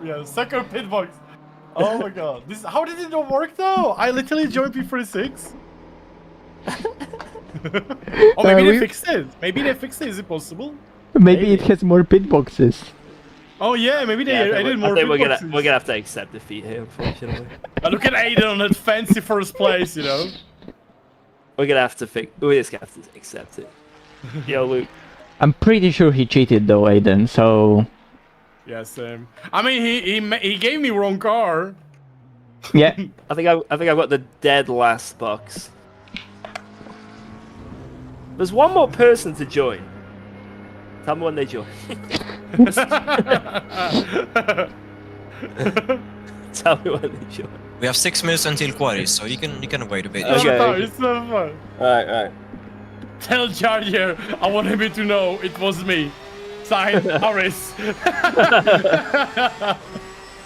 Yeah, second pitbox. Oh my god. How did it not work though? I literally joined P46. Oh, maybe they fixed it. Maybe they fixed it. Is it possible? Maybe it has more pit boxes. Oh yeah, maybe they added more I think pitboxes. we're gonna have to accept defeat here, unfortunately. Look at Aiden on that fancy first place, you know. We're gonna have to we're just gonna have to accept it. Yo, Luke. I'm pretty sure he cheated though, Aiden. So. Yeah, same. I mean, he gave me wrong car. Yeah. I think I've got the dead last box. There's one more person to join. Tell me when they join. Tell me when they join. We have 6 minutes until quarry, so you can wait a bit. Okay. It's so fun. Alright. Tell Charger I want him to know it was me. Signed, Harris.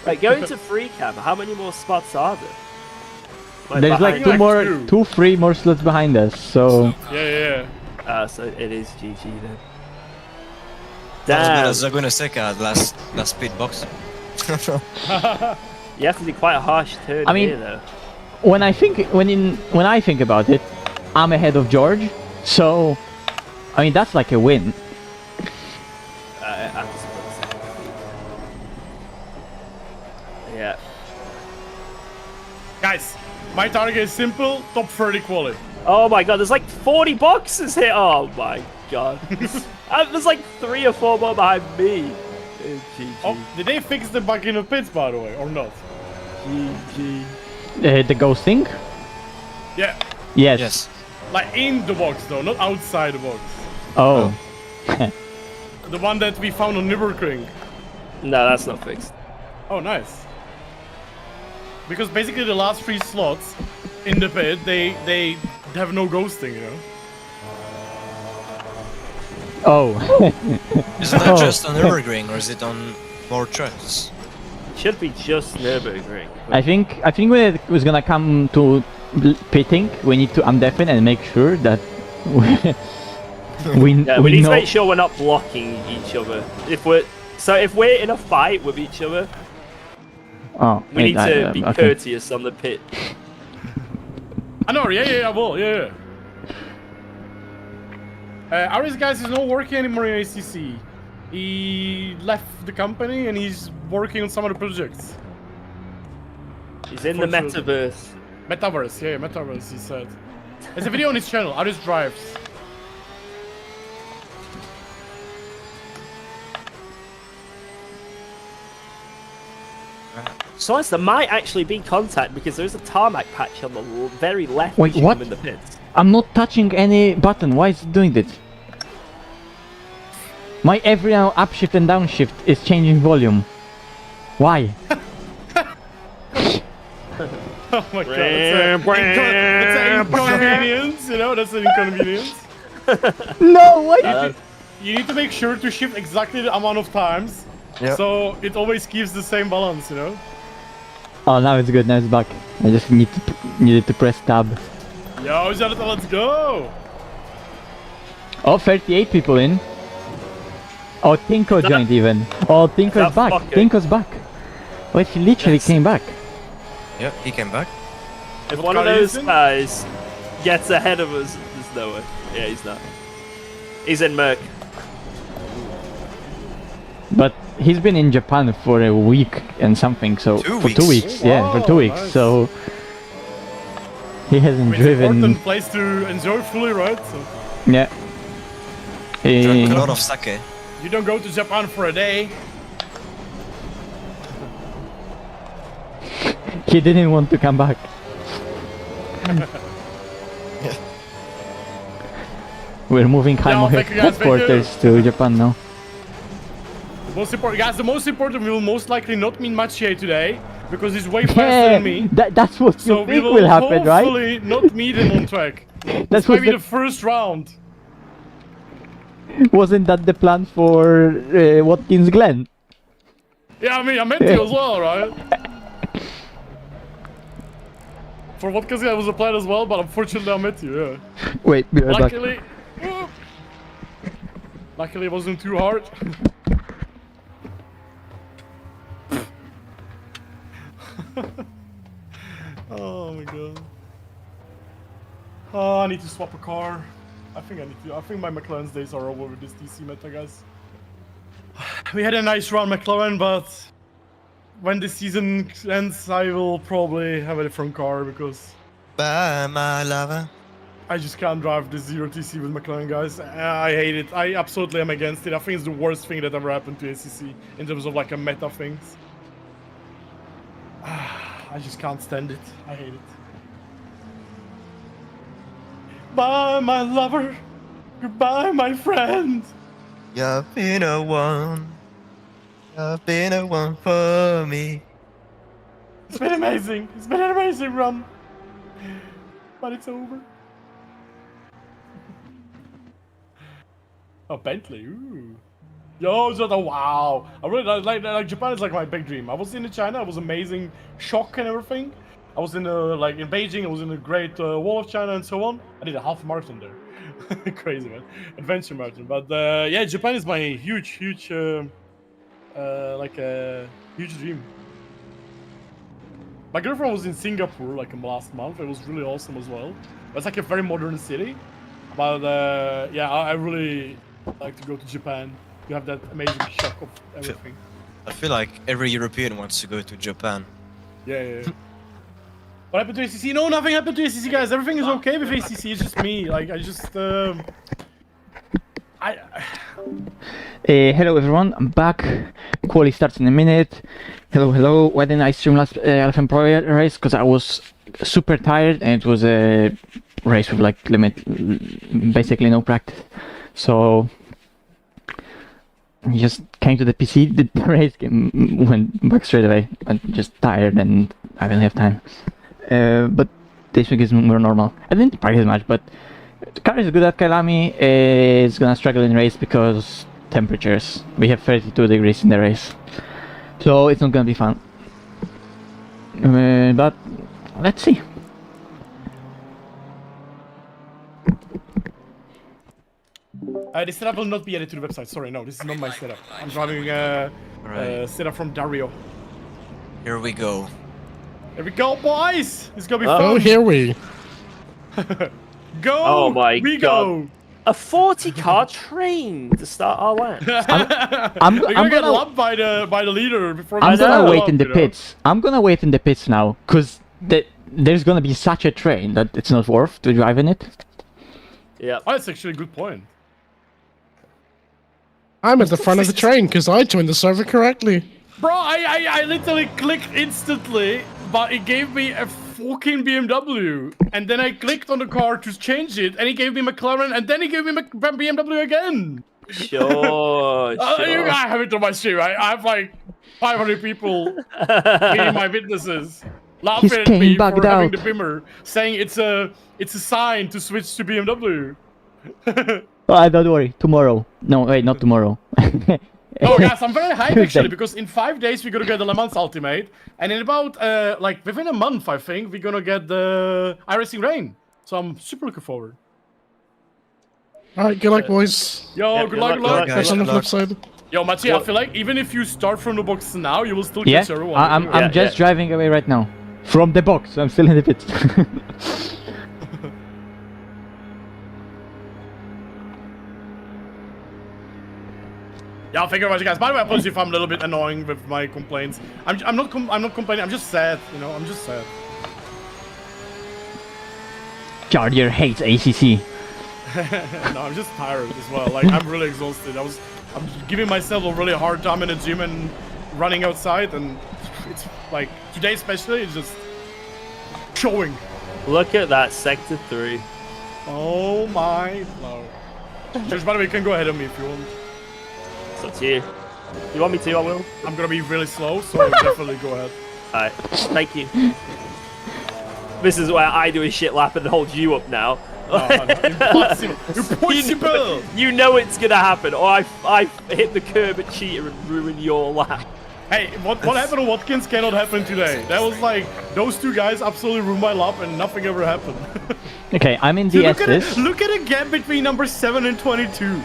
Right, going to free cam, how many more spots are there? There's like behind- two, 3 more slots behind us. So. Yeah. So it is GG then. Damn. Damn. Zaguna Seka last speed box. You have to do quite a harsh turn I mean, here though. When I think about it, I'm ahead of George. So, I mean that's like a win. I'm supposed to. Yeah. Guys, my target is simple, top 30 quality. Oh my god, there's like 40 boxes here. Oh my god. There's like 3 or 4 more behind me. GG. Oh, did they fix the bug in the pits, by the way, or not? GG. The ghosting? Yeah. Yes. Like in the box, though, not outside the box. Oh. The one that we found on Nürburgring. No, that's not fixed. Oh, nice. Because basically the last 3 slots in the pit, they have no ghosting, you know? Oh. Isn't that just on Nürburgring, or is it on more tracks? Should be just Nürburgring. I think when it was gonna come to pitting, we need to undeafen and make sure that we Yeah, we need know. to make sure we're not blocking each other. If we're in a fight with each other, Oh, we need to be okay. courteous on the pit. I know, yeah, I will, yeah. Aris, guys, is not working anymore in ACC. He left the company and he's working on some other projects. He's in the metaverse. Metaverse, yeah, metaverse, he said. There's a video on his channel, Aris Drives. So there might actually be contact because there's a tarmac patch on the very left. Wait, as you what? come in the pits. I'm not touching any button. Why is it doing this? My every now upshift and downshift is changing volume. Why? Oh my god, that's an inconvenience, you know, that's an inconvenience. No, why? You need to make sure to shift exactly the amount of times, so it always keeps the same balance, you know? Oh, now it's good. Now it's back. I just needed to press tab. Yo, Jonathan, let's go! Oh, 38 people in. Oh, Tinko joined even. Oh, Tinko's back. fucker? Tinko's back. Wait, he literally came back. Yeah, he came back. If What one of car is those in? guys gets ahead of us, there's no way. Yeah, he's not. He's in Merc. But he's been in Japan for a week and something, so 2 for 2 weeks. weeks, Oh, yeah, for 2 wow, weeks. nice. So he hasn't It's an driven. important place to enjoy fully, right? So Yeah. Drank a lot of sake. you don't go to Japan for a day. He didn't want to come back. We're moving thank you guys, thank you. headquarters to Japan now. Most important, guys, the most important will most likely not mean much here today, because he's way faster than me. That's what So you we think will will happen, right? hopefully not meet him on track. That's Maybe what the first round. wasn't that the plan for Watkins Glen? Yeah, I mean, I met you as well, right? For what I was a plan as well, but unfortunately I met you, yeah. Wait, be right back. Luckily it wasn't too hard. Oh, I need to swap a car. I think I need to. I think my McLaren's days are over with this DC meta, guys. We had a nice run, McLaren, but when the season ends, I will probably have a different car because Bye, my lover. I just can't drive this 0TC with McLaren, guys. I hate it. I absolutely am against it. I think it's the worst thing that ever happened to ACC in terms of like a meta things. I just can't stand it. I hate it. Bye, my lover. Goodbye, my friend. You've been a one. You've been a one for me. It's been amazing. It's been an amazing run. But it's over. Oh, Bentley. Ooh. Yo, Jota, wow. I really like Japan is like my big dream. I was in China. It was amazing. Shock and everything. I was in like in Beijing. I was in the Great Wall of China and so on. I did a half marathon there. Crazy, man. Adventure marathon. But yeah, Japan is my huge like a huge dream. My girlfriend was in Singapore like last month. It was really awesome as well. It's like a very modern city. But yeah, I really like to go to Japan. You have that amazing shock of everything. I feel like every European wants to go to Japan. Yeah. What happened to ACC? No, nothing happened to ACC, guys. Everything is okay with ACC. It's just me. Like, I just... Hello everyone, I'm back. Quali starts in a minute. Hello. Why didn't I stream last LFM Pro race? Because I was super tired and it was a race with like basically no practice. So I just came to the PC, did the race, went back straight away. I'm just tired and I didn't have time. But this week is more normal. I didn't practice much, but the car is good at Kyalami. It's gonna struggle in race because temperatures. We have 32 degrees in the race, so it's not gonna be fun. But let's see. This setup will not be added to the website. Sorry, no, this is not my setup. I'm driving a setup from Dario. Here we go. Here we go, boys! It's gonna be fun. Oh, here we. Go! Oh my we God. Go! A 40-car train to start our lap. I'm We're gonna get gonna lapped by the leader before. I'm gonna we wait start, in the you know? pits. I'm gonna wait in the pits now, cause there's gonna be such a train that it's not worth to drive in it. Yeah. Oh, that's actually a good point. I'm at the front of the train because I joined the server correctly. Bro, I literally clicked instantly, but it gave me a fucking BMW. And then I clicked on the car to change it, and he gave me McLaren, and then he gave me BMW again. Sure. I have it on my stream. I have like 500 people being my witnesses. Laughing at came me for bugged having out. the bimmer, saying it's a sign to switch to BMW. Don't worry, tomorrow. No, wait, not tomorrow. Oh guys, I'm very hyped Tuesday. actually because in 5 days we're gonna get the Le Mans Ultimate, and in about like within a month I think we're gonna get the iRacing Rain. So I'm super looking forward. Alright, good luck, boys. Yo, Yeah, good luck, good luck, Catch on the flip side. Yo, Machi, I feel like even if you start from the box now, you will still Yeah, catch everyone. I'm just driving away right now from the box. I'm still in the pits. Yeah, thank you very much, guys. By the way, apologies if I'm a little bit annoying with my complaints. I'm not complaining. I'm just sad. You know, I'm just sad. Charger hates ACC. No, I'm just tired as well. Like I'm really exhausted. I'm giving myself a really hard time in the gym and running outside, and it's like today especially, it's just showing. Look at that sector 3. Oh my lord. George, by the way, you can go ahead of me if you want. It's up to you. You want me to? I will. I'm gonna be really slow, so definitely go ahead. Alright. Thank you. This is where I do a shit lap and hold you up now. Oh, impossible. Impossible. You know it's gonna happen, or I hit the curb at Cheater and ruin your lap. Hey, what happened to Watkins cannot happen today. That was like, those two guys absolutely ruined my lap and nothing ever happened. Okay, I'm in Dude, the look SS. look at the gap between number 7 and 22.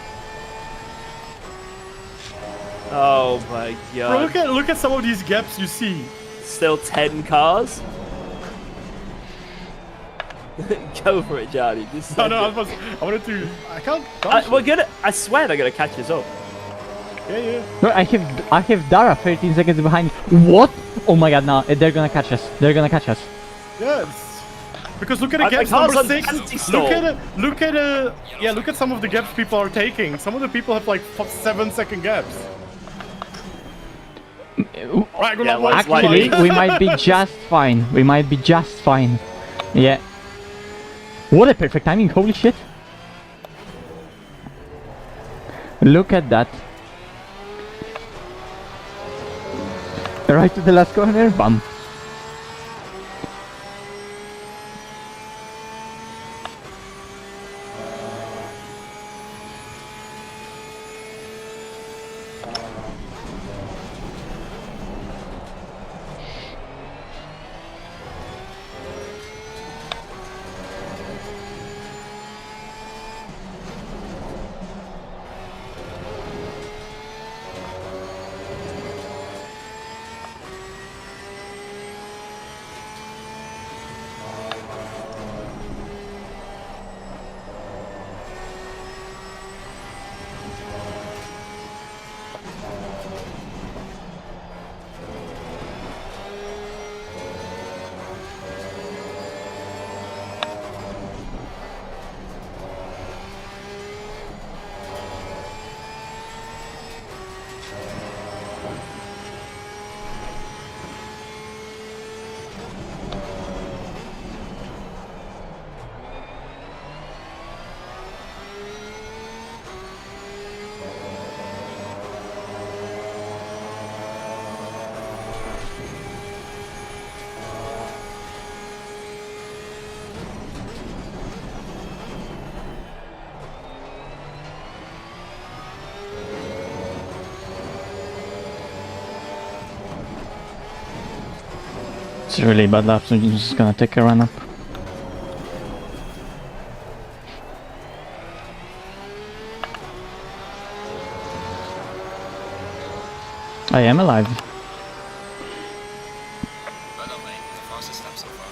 Oh my god. Bro, look at some of these gaps you see. Still 10 cars. Go for it, Johnny. Just No, send no, it. I wanted to. I can't. dodge We're it. gonna. I swear they're gonna catch us up. Yeah, yeah. No, I have Dara 13 seconds behind. What? Oh my god, no, they're gonna catch us. They're gonna catch us. Yes. Because look at the My gaps car's number on 6. penalty Look stall. at yeah, look at some of the gaps people are taking. Some of the people have like 7-second gaps. Right, good Yeah, luck, like- boys. Actually, we might be just fine. We might be just fine. Yeah. What a perfect timing, holy shit. Look at that. Right to the last corner, bam. It's really bad lap, so you're just gonna take a run up. I am alive. Well done, mate. The fastest lap so far.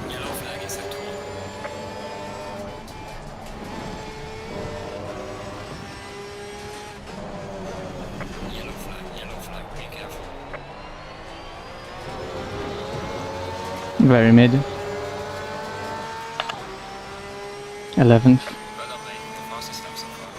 Yellow flag is at all. Yellow flag, be careful. Very mid. 11th. Well done, mate. The fastest lap so far.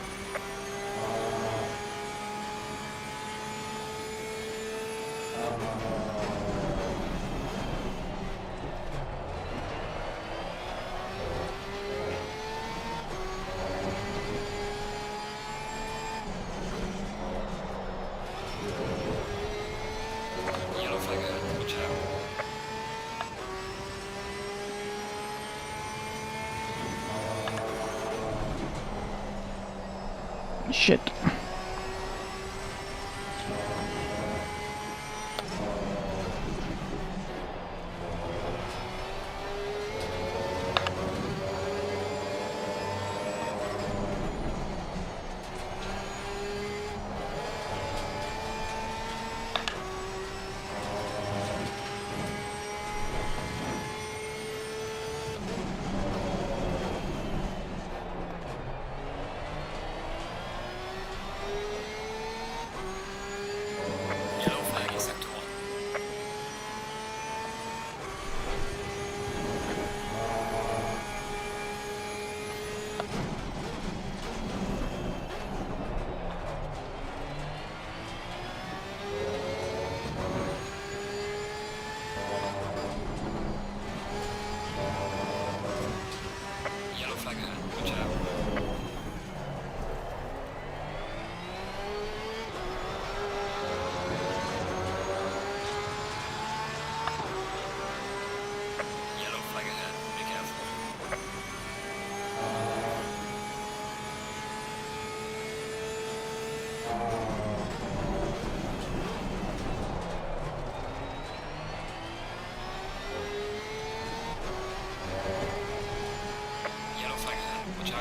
Yellow flag ahead. Watch out. Shit.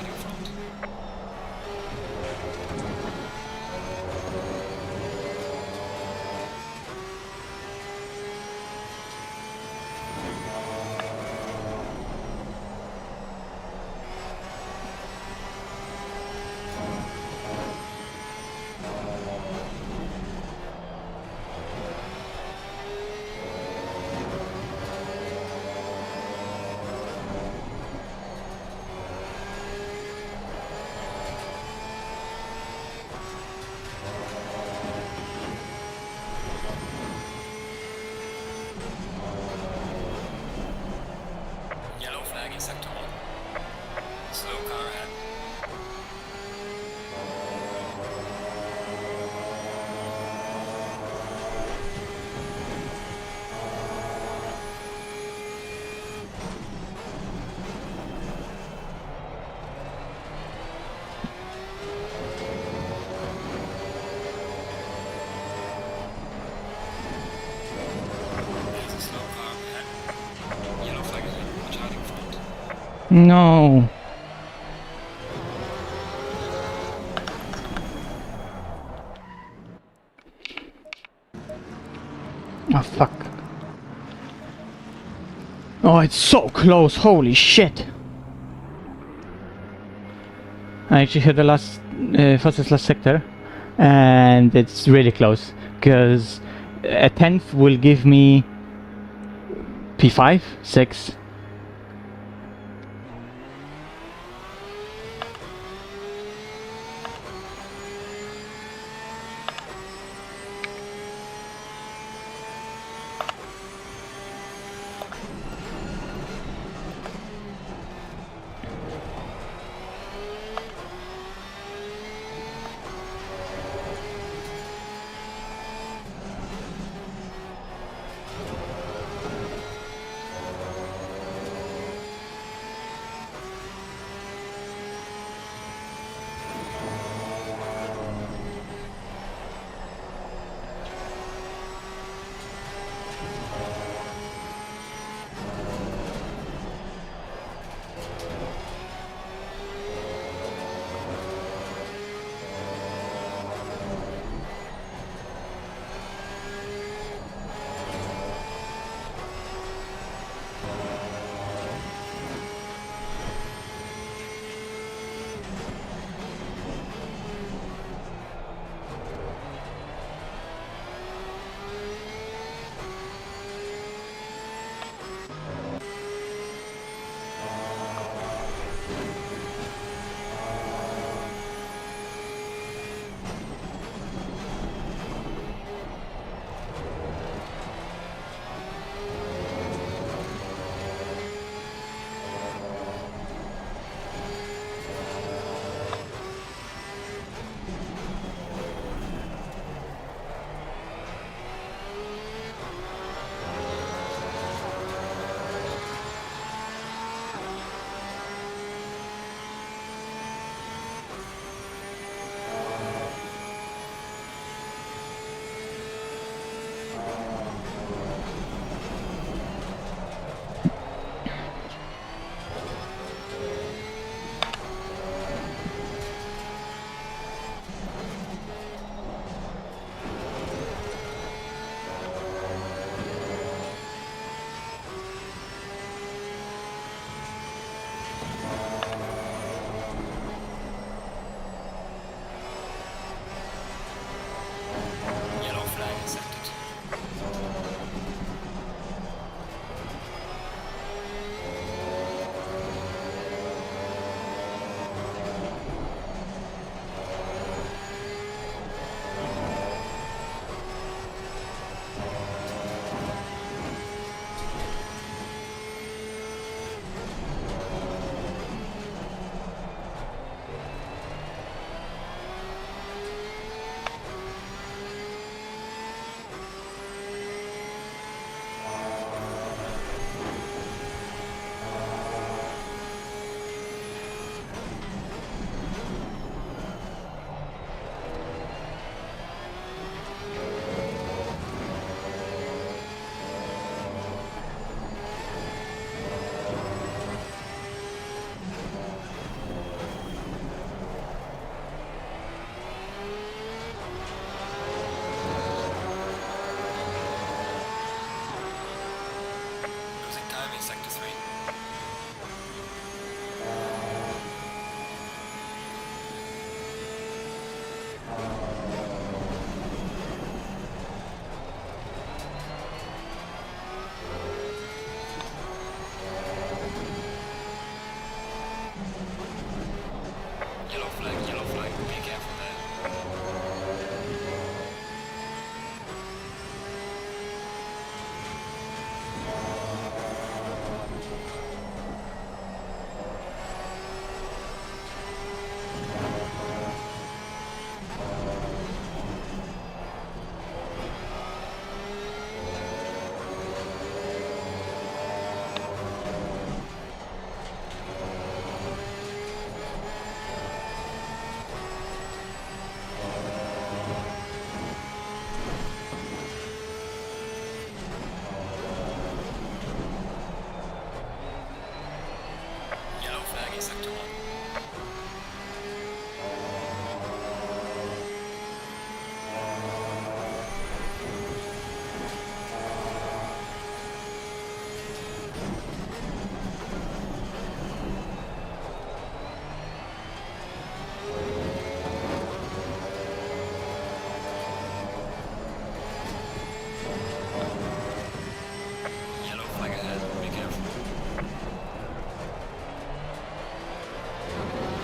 charging front. Yellow flag in sector 1. Slow car ahead. There's a slow car ahead. Yellow flag ahead. Charging front. No. Oh fuck. Oh, it's so close. Holy shit. I actually hit the fastest last sector, and it's really close because a 10th will give me P5, 6.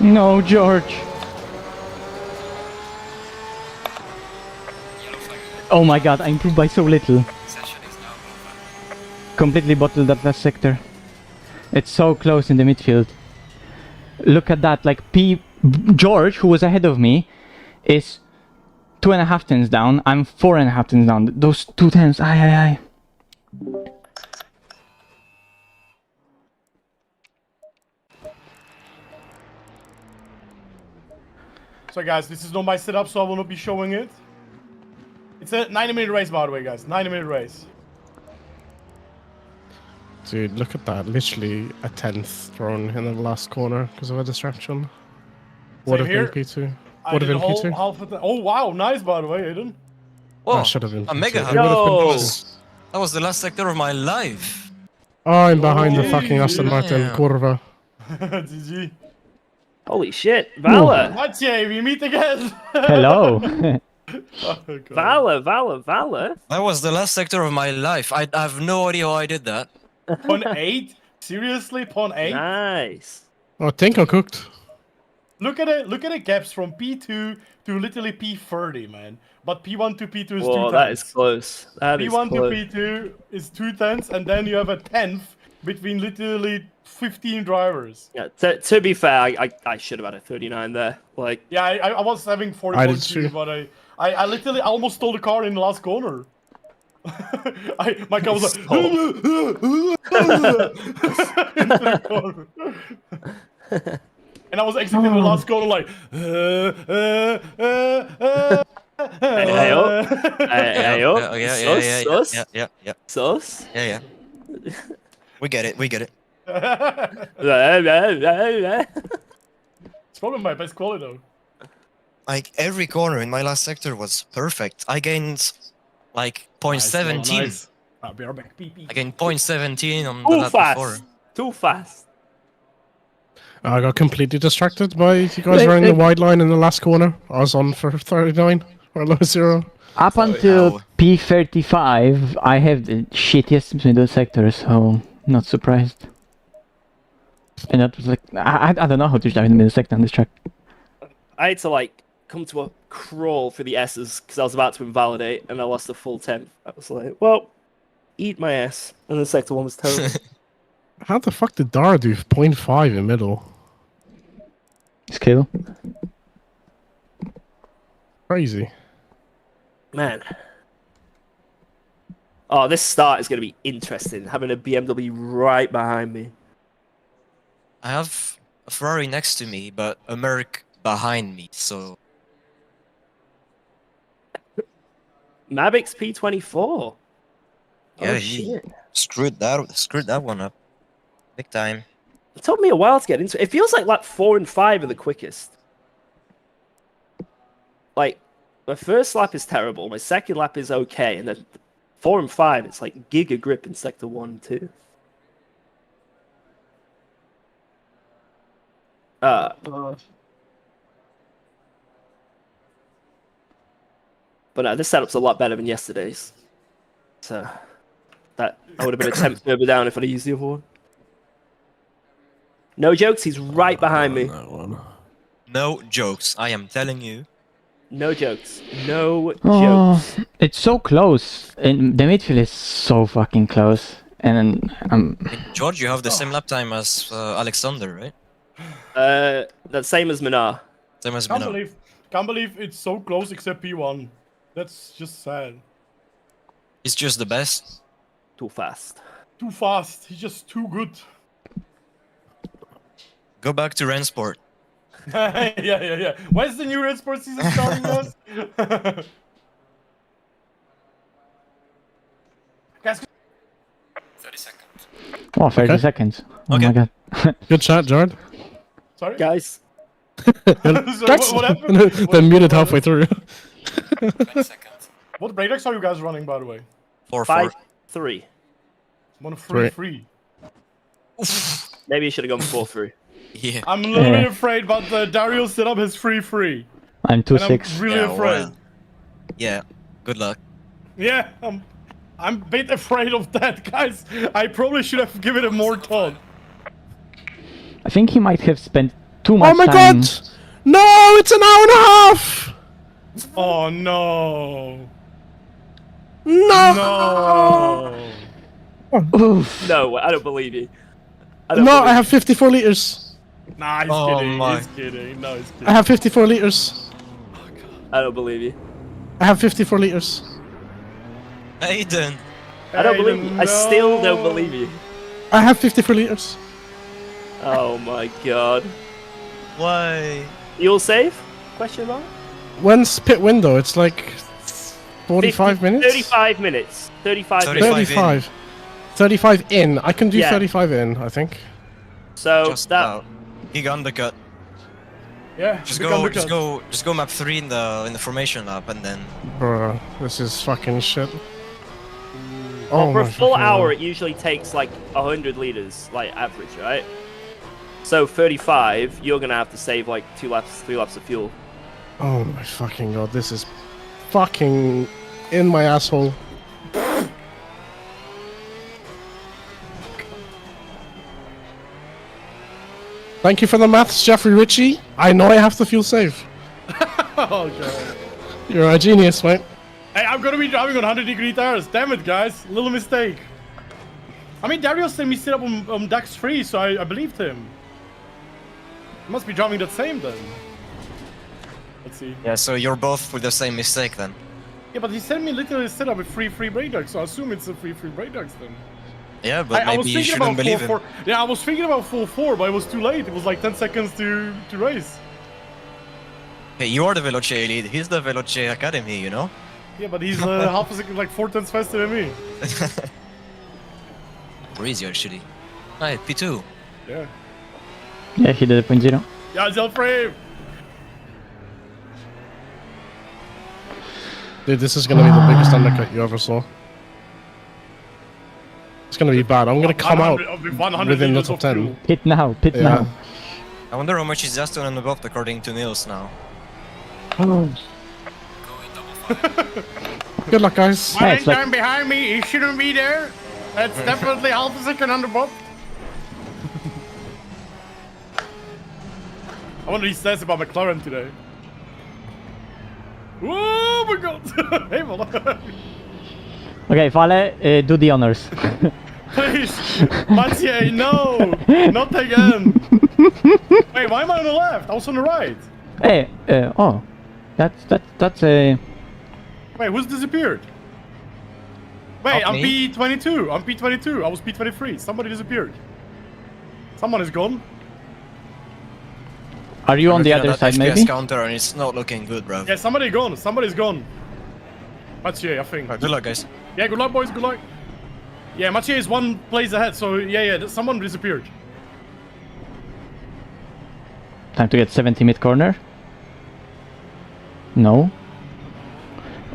No, George. Yellow flag ahead. Oh my god, I improved by so little. Session is now over. Completely bottled that last sector. It's so close in the midfield. Look at that, like George, who was ahead of me, is 2.5 tenths down. I'm 4.5 tenths down. Those 2 tenths, aye. So guys, this is not my setup, so I will not be showing it. It's a 90-minute race, by the way, guys. 90-minute race. Dude, look at that. Literally a 10th thrown in the last corner because of a distraction. Would have here. been P2. I Would have did been whole P2. half of the, oh wow, nice by the way, Aiden. Whoa, should have been a mega P2. hug. It would have been Yo. P2. That was the last sector of my life. Oh, I'm behind the Oh, fucking Aston Martin. yeah. Curva. GG. Holy shit, Valor. Maciej, we meet again. Hello. Oh, God. Valor. That was the last sector of my life. I have no idea how I did that. Pon 8? Seriously, Pon 8? Nice. Oh, Tinko cooked. Look at it. Look at the gaps from P2 to literally P30, man. But P1 to P2 is 2 Whoa, tenths. that is close. That is P1 to close. P2 is 2 tenths, and then you have a 10th between literally 15 drivers. Yeah, to be fair, I should have had a 39 there. Like, Yeah, I was having I did 40.2, too. but I literally almost stole the car in the last corner. My car was like into the corner. And I was exiting the last corner like hey, up. Hey, up. Yeah. Sus. Yeah. We get it. It's probably my best quality though. Like every corner in my last sector was perfect. I gained like 0.17. Nice. I'll be right back. Beep, beep. I gained 0.17 on the Too lap fast. before. Too fast. I got completely distracted by you guys running the wide line in the last corner. I was on for 39 or low 0. Up until Ow. P35, I have the shittiest middle sector, so not surprised. And that was like, I don't know how to drive in the middle sector on this track. I had to like come to a crawl for the S's because I was about to invalidate and I lost a full 10th. I was like, well, eat my ass. And the sector one was terrible. How the fuck did Dara do 0.5 in middle? Skill. Crazy. Man. Oh, this start is going to be interesting. Having a BMW right behind me. I have a Ferrari next to me, but a Merc behind me, so... Mavic's P24. Yeah, Oh, he shit. screwed that one up. Big time. It took me a while to get into it. It feels like lap 4 and 5 are the quickest. Like, my first lap is terrible, my second lap is okay, and then 4 and 5, it's like giga grip in sector 1 and 2. But no, this setup's a lot better than yesterday's. So, that I would have been a 10th further down if I'd used the other one. No jokes, he's right behind me. No jokes, I am telling you. No jokes. No Oh, jokes. it's so close. And the midfield is so fucking close. And George, you have the same lap time as Alexander, right? That's same as Minar. Same as Can't Mino. believe it's so close except P1. That's just sad. He's just the best. Too fast. Too fast. He's just too good. Go back to Rensport. yeah. When's the new Red Sports season starting, guys? Guys, 30 seconds. oh, 30 Okay. seconds. Oh Okay. my god. Good chat, Jared. sorry? Guys, So what happened? Then muted halfway through. 20 seconds. What breakdowns are you guys running, by the way? 4-4. 5-3. I'm on a free. Maybe you should have gone 4-3. Yeah. I'm a little bit Yeah. afraid, but Dario's setup has free. I'm And I'm 2-6. really Yeah, afraid. well. Yeah. Good luck. Yeah, I'm a bit afraid of that, guys. I probably should have given it more thought. I think he might have spent too much Oh my time. god! No, it's an hour and a half! Oh no! No! No! Oof. No, I don't believe you. I don't No, believe I have 54 liters. Nah, he's Oh kidding. my. He's kidding. No, he's kidding. I have 54 liters. I don't believe you. I have 54 liters. Aiden. I don't believe you. I still don't No. believe you. I have 54 liters. Oh my god. Why? You'll save? Question mark? When's pit window? It's like 45 minutes? 35 minutes. 35 35 minutes. 35. 35 in. I can do Yeah. 35 in, I think. So Just that about. Giga undercut. Yeah, Just become go, the just cut. go, just go map 3 in the formation lap, and then Bruh, this is fucking shit. well, for a my full fucking hour, God. it usually takes like 100 liters, like average, right? So 35, you're gonna have to save like 2 laps, 3 laps of fuel. Oh my fucking god, this is fucking in my asshole. Thank you for the maths, Jeffrey Ritchie. I know I have to fuel save. Oh god. You're a genius, mate. Hey, I'm gonna be driving on 100-degree tires. Damn it, guys. Little mistake. I mean, Dario said me sit up on DAX 3, so I believed him. Must be driving that same then. Let's see. yeah. So you're both with the same mistake then. Yeah, but he sent me literally set up with free brake ducts, so I assume it's a free brake ducts then. Yeah, but I was maybe you thinking shouldn't about believe full him. 4. Yeah, I was thinking about full 4, but it was too late. It was like 10 seconds to race. Hey, you are the Veloce elite. He's the Veloce Academy, you know. Yeah, but he's half a second, like 4 tenths faster than me. Where is your shitty? Right, P2. Yeah. Yeah, he did a 0.0. Yeah, gel frame. Dude, this is gonna be the biggest undercut you ever saw. It's gonna be bad. I'm gonna come out 100 within the liters top of 10. fuel. Pit now, pit Yeah. now. I wonder how much is Aston and above according to Nils now. Go in double file. Good luck, guys. Yeah, it's like- behind me, he shouldn't be there. That's definitely half a second under Bob. I wonder what he says about McLaren today. Oh my god! Hey, man. Okay, Fale, do the honors. Please! Mathieu, no! Not again! Wait, why am I on the left? I was on the right. Hey, oh, that's a. Wait, who's disappeared? Wait, Not I'm me. P22. I'm P22. I was P23. Somebody disappeared. Someone is gone. Are you on the Looking other at that side, FPS maybe? counter and it's not looking good, bro. Yeah, somebody gone. Somebody's gone. Mathieu, I think. Good luck, guys. Yeah, good luck, boys. Good luck. Yeah, Mathieu is 1 place ahead. So yeah, someone disappeared. Time to get 70 mid corner. No.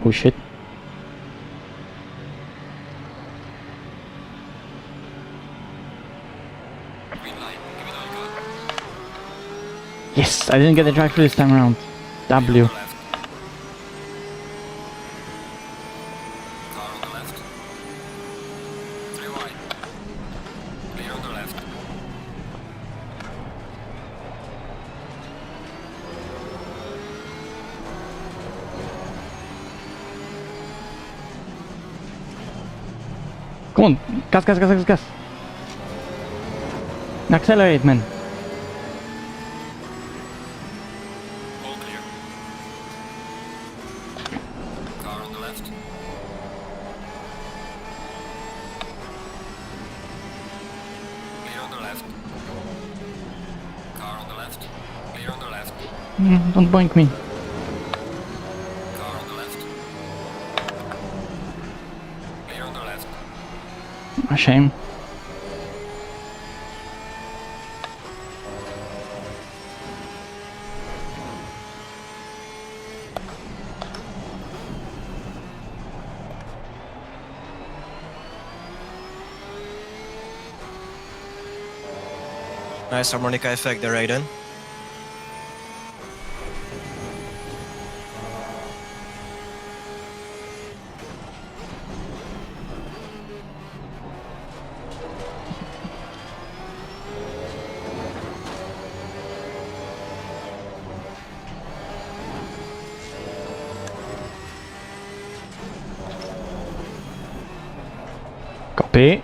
Oh shit. Green light. Give it all you got. Yes, I didn't get the drive through this time around. W. Left. Car on the left. 3 wide. Clear on the left. Come on, gas, gas, gas, gas, gas. Accelerate, man. All clear. Car on the left. Clear on the left. Car on the left. Clear on the left. Don't boink me. Car on the left. Clear on the left. A shame. Nice harmonica effect there, Aiden. Copy.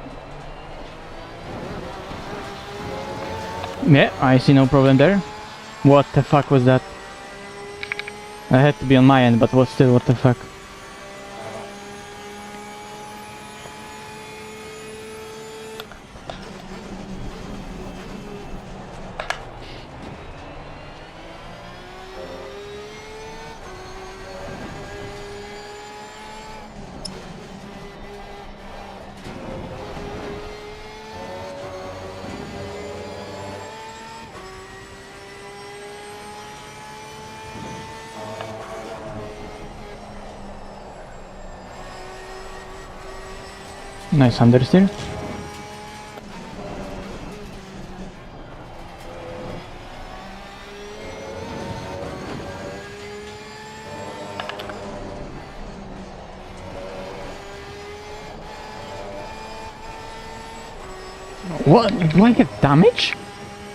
Yeah, I see no problem there. What the fuck was that? I had to be on my end, but what still, what the fuck? Nice understeer. What? Do I get damage?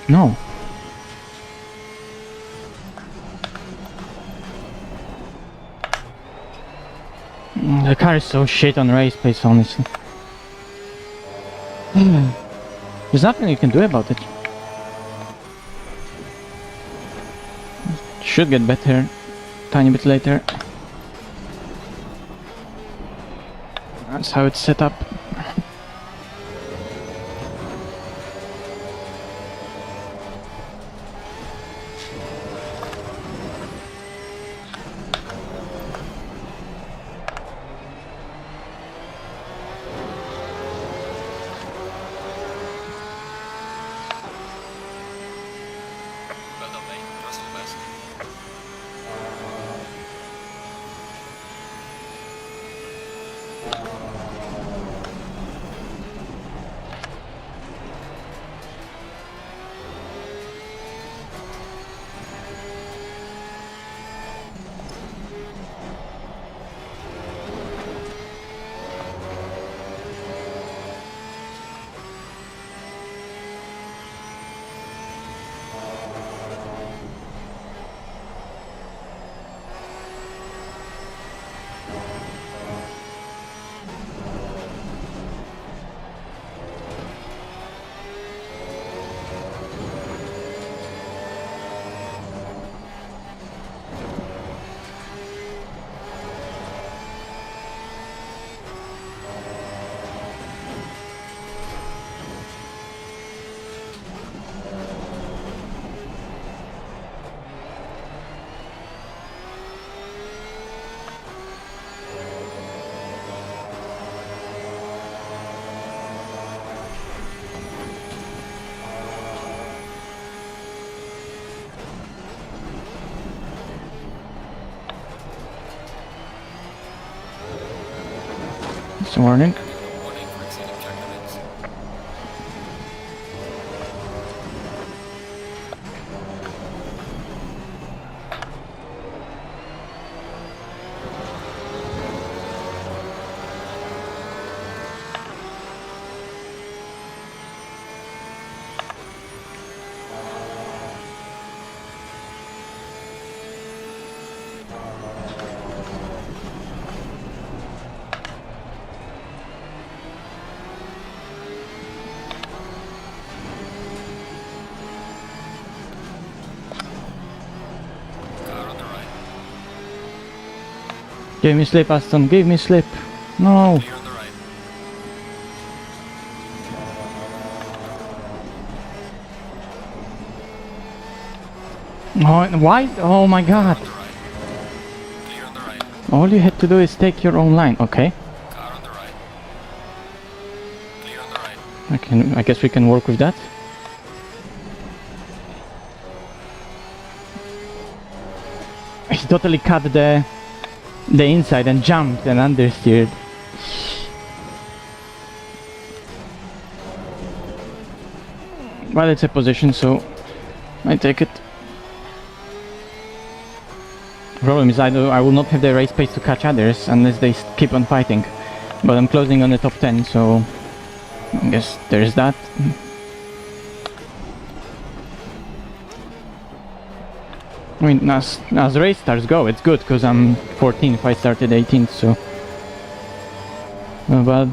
No. The car is so shit on race pace, honestly. There's nothing you can do about it. Should get better tiny bit later. That's how it's set up. Well done, mate. That's all the best. It's a warning. Warning for exceeding track limits. Car on the right. Give me slip, Aston, give me slip. No. Clear on the right. Oh, why? Oh my god. On the right. Clear on the right. All you had to do is take your own line. Okay. Car on the right. Clear on the right. I guess we can work with that. He totally cut the inside and jumped and understeered. Well, it's a position, so I take it. Problem is, I will not have the race pace to catch others unless they keep on fighting. But I'm closing on the top 10, so I guess there's that. I mean, as race stars go, it's good, because I'm 14 if I started 18th, so... Not bad.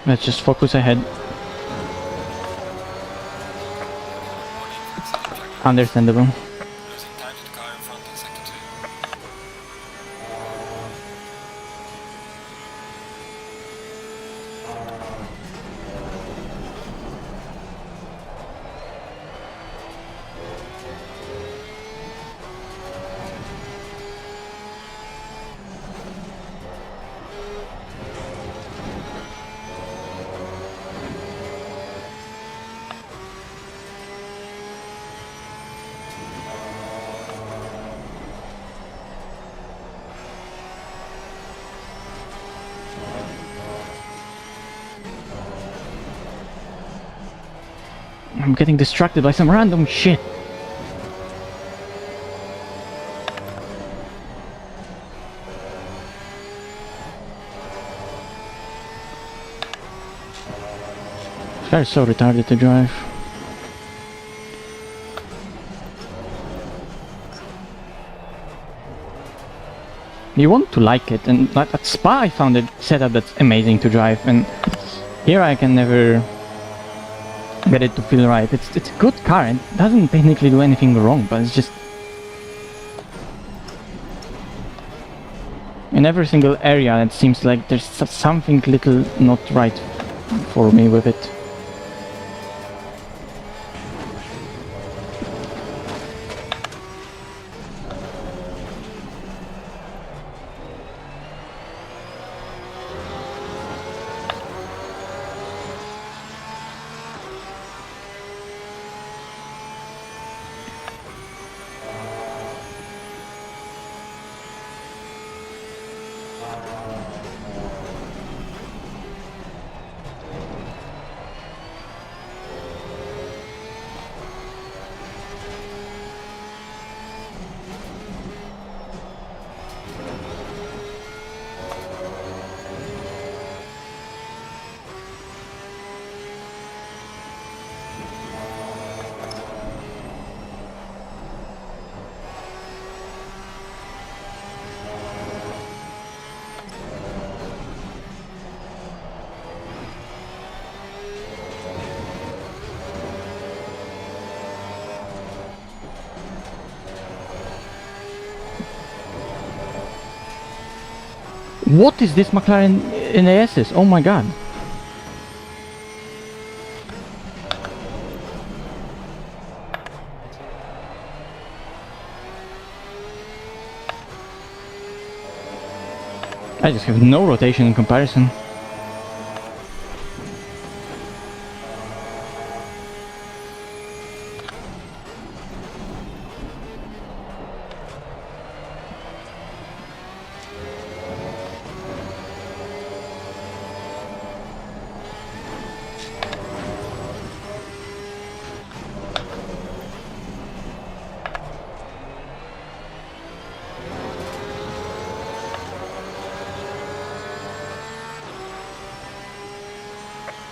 Let's just focus ahead. Understandable. Losing time to the car in front in sector 2. I'm getting distracted by some random shit. This car is so retarded to drive. You want to like it, and like at Spa I found a setup that's amazing to drive, and here I can never get it to feel right. It's a good car, and it doesn't technically do anything wrong, but it's just in every single area it seems like there's something little not right for me with it. What is this McLaren NASs? Oh my god. I just have no rotation in comparison.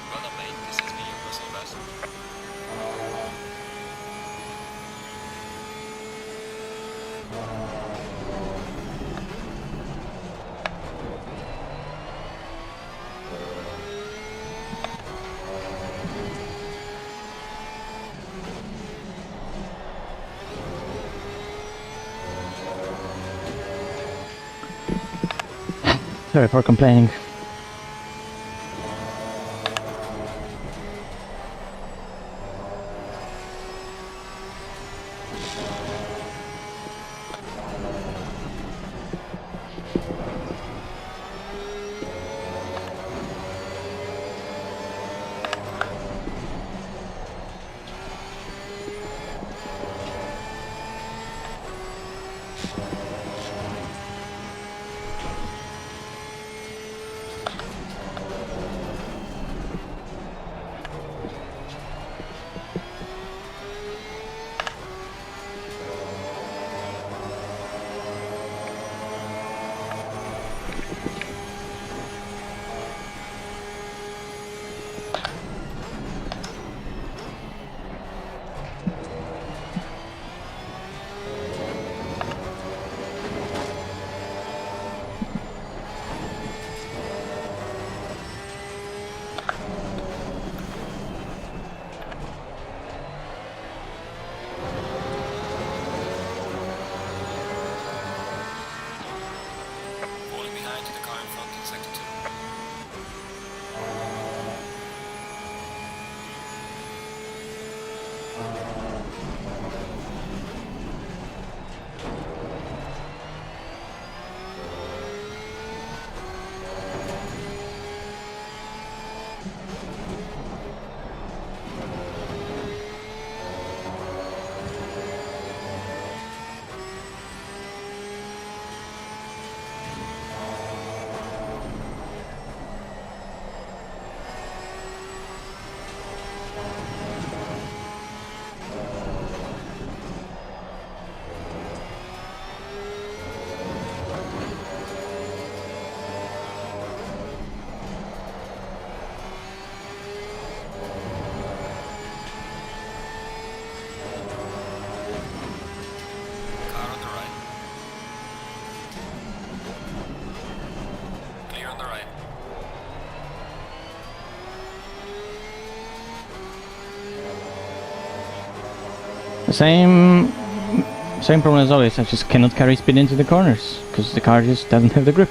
Well done, mate. This has been your personal best. Sorry for complaining. The same problem as always. I just cannot carry speed into the corners because the car just doesn't have the grip.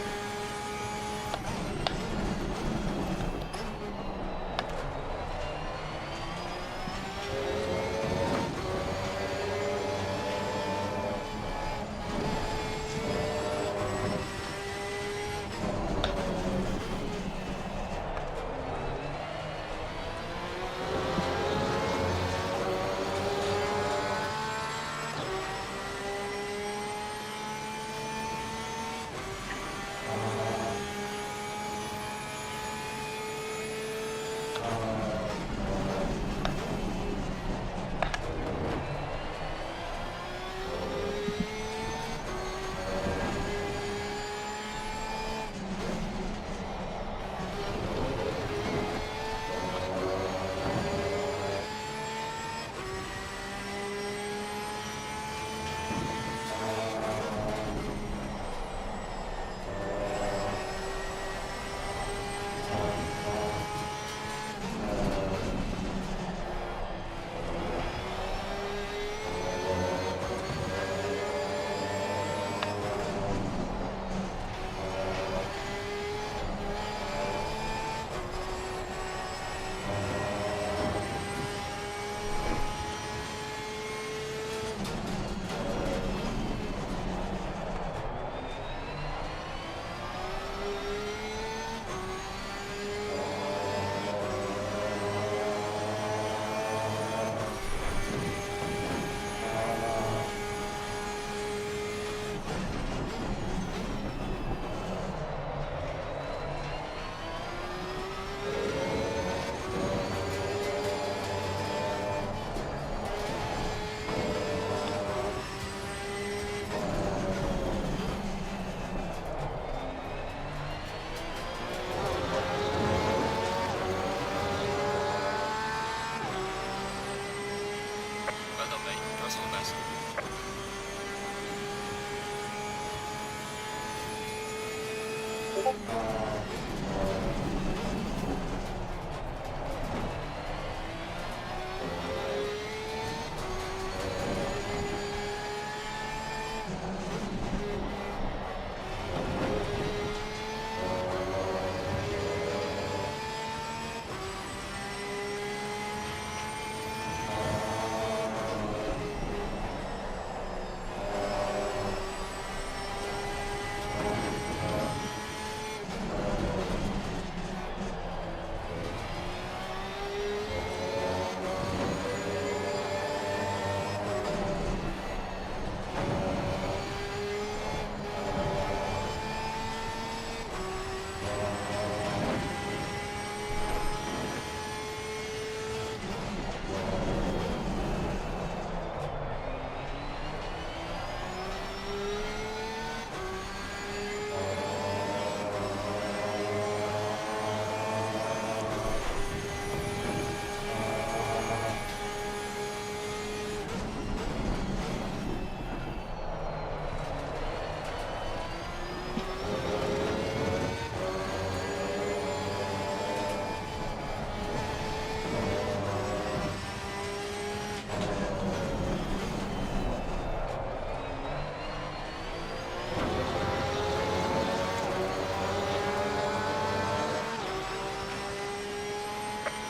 Well done, mate. Personal best.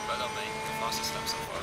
Well done, mate. The fastest step so far.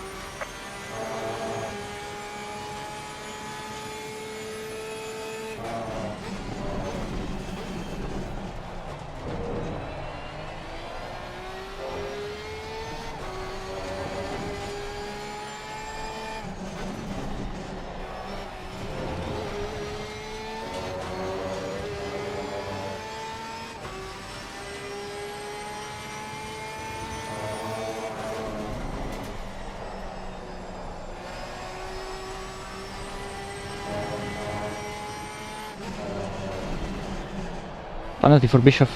Penalty for Bischoff.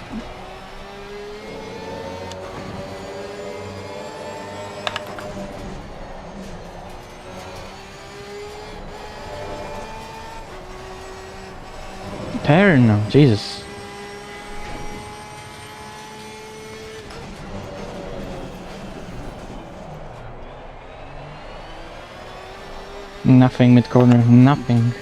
Turn, Jesus. Nothing mid corner, nothing.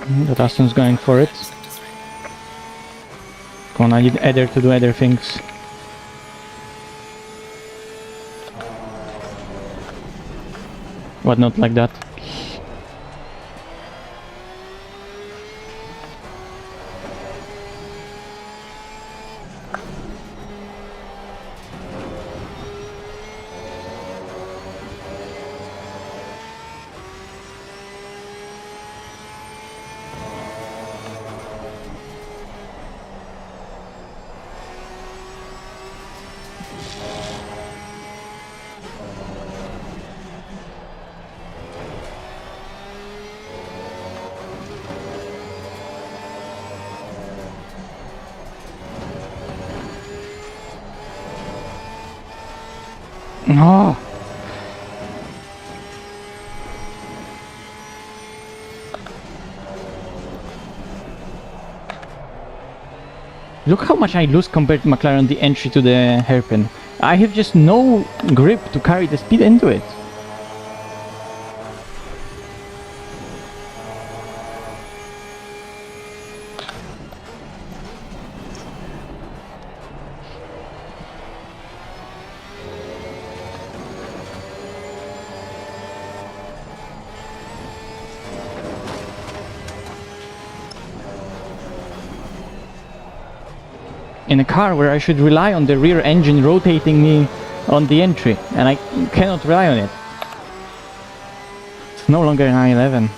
The last one's going for it. Sector 3. Come on, I need Eder to do other things. What, not like that? Oh. Look how much I lose compared to McLaren the entry to the hairpin. I have just no grip to carry the speed into it. In a car where I should rely on the rear engine rotating me on the entry, and I cannot rely on it. It's no longer an i11.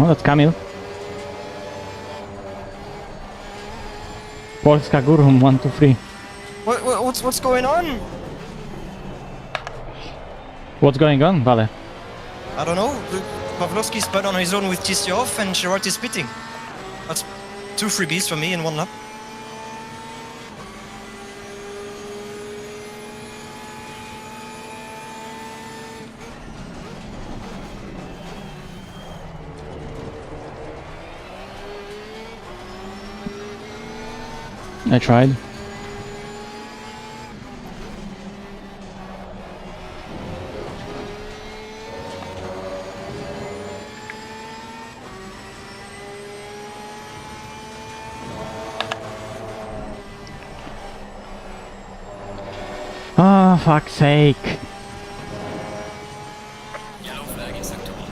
Oh, that's Kamil. Polska Gurhum 123. What's going on? What's going on, Vale? I don't know. Pavlovsky spun on his own with TC off and Gerard is spitting. That's 2 freebies for me in 1 lap. I tried. Oh, fuck's sake. Yellow flag in sector 1.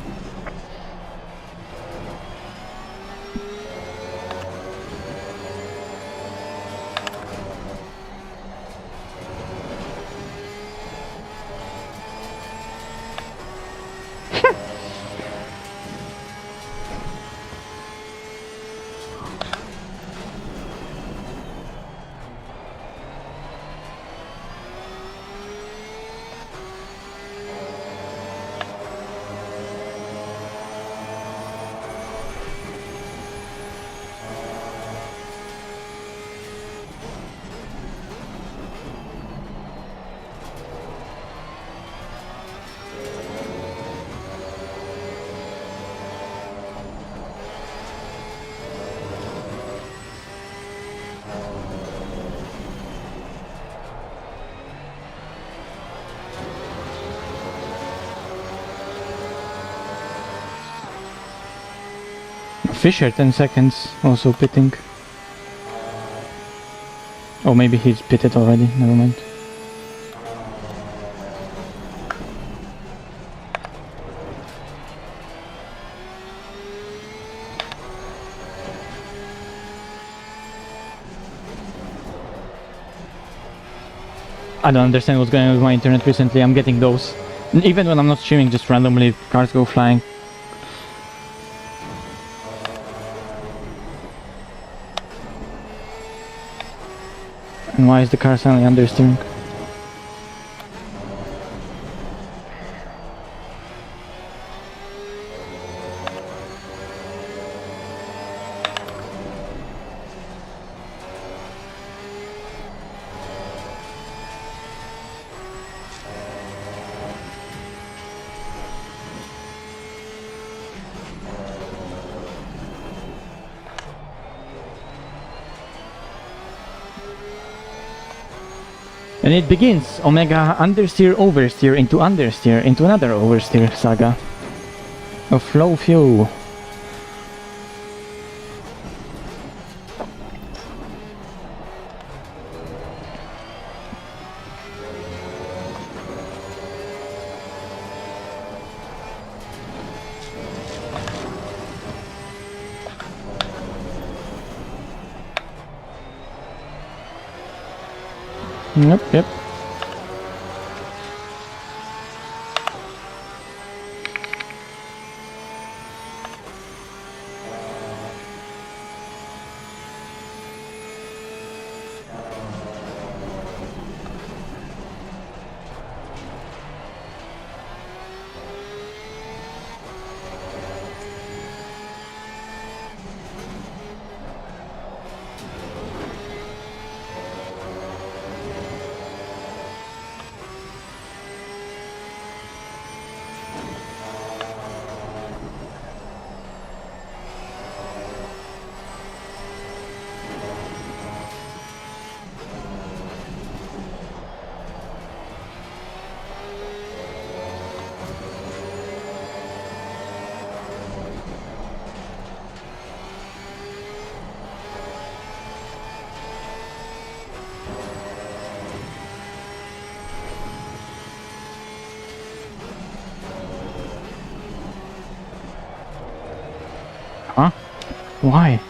Fisher 10 seconds, also pitting. Oh, maybe he's pitted already, never mind. I don't understand what's going on with my internet recently. I'm getting those. Even when I'm not streaming, just randomly cars go flying. And why is the car suddenly understeering? And it begins Omega understeer oversteer into understeer into another oversteer saga of flow fuel. Yep. Huh? Why?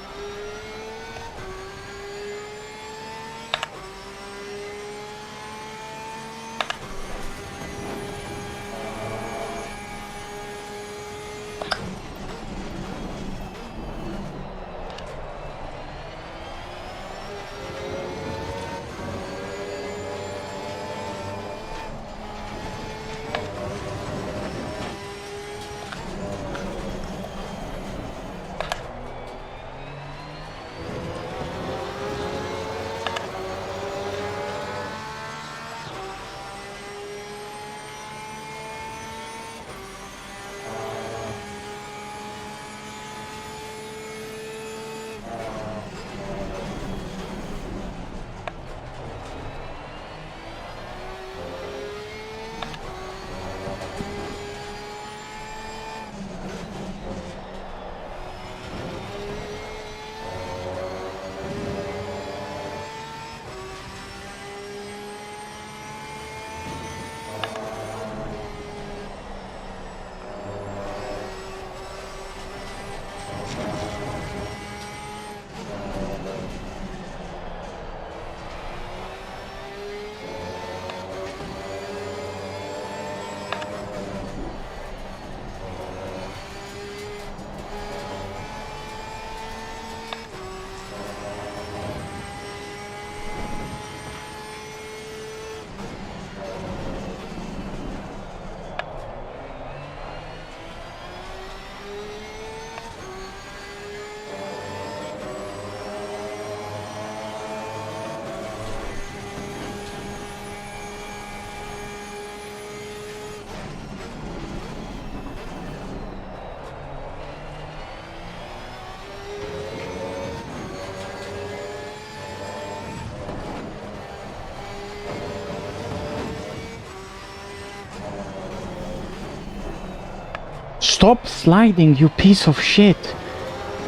Stop sliding, you piece of shit.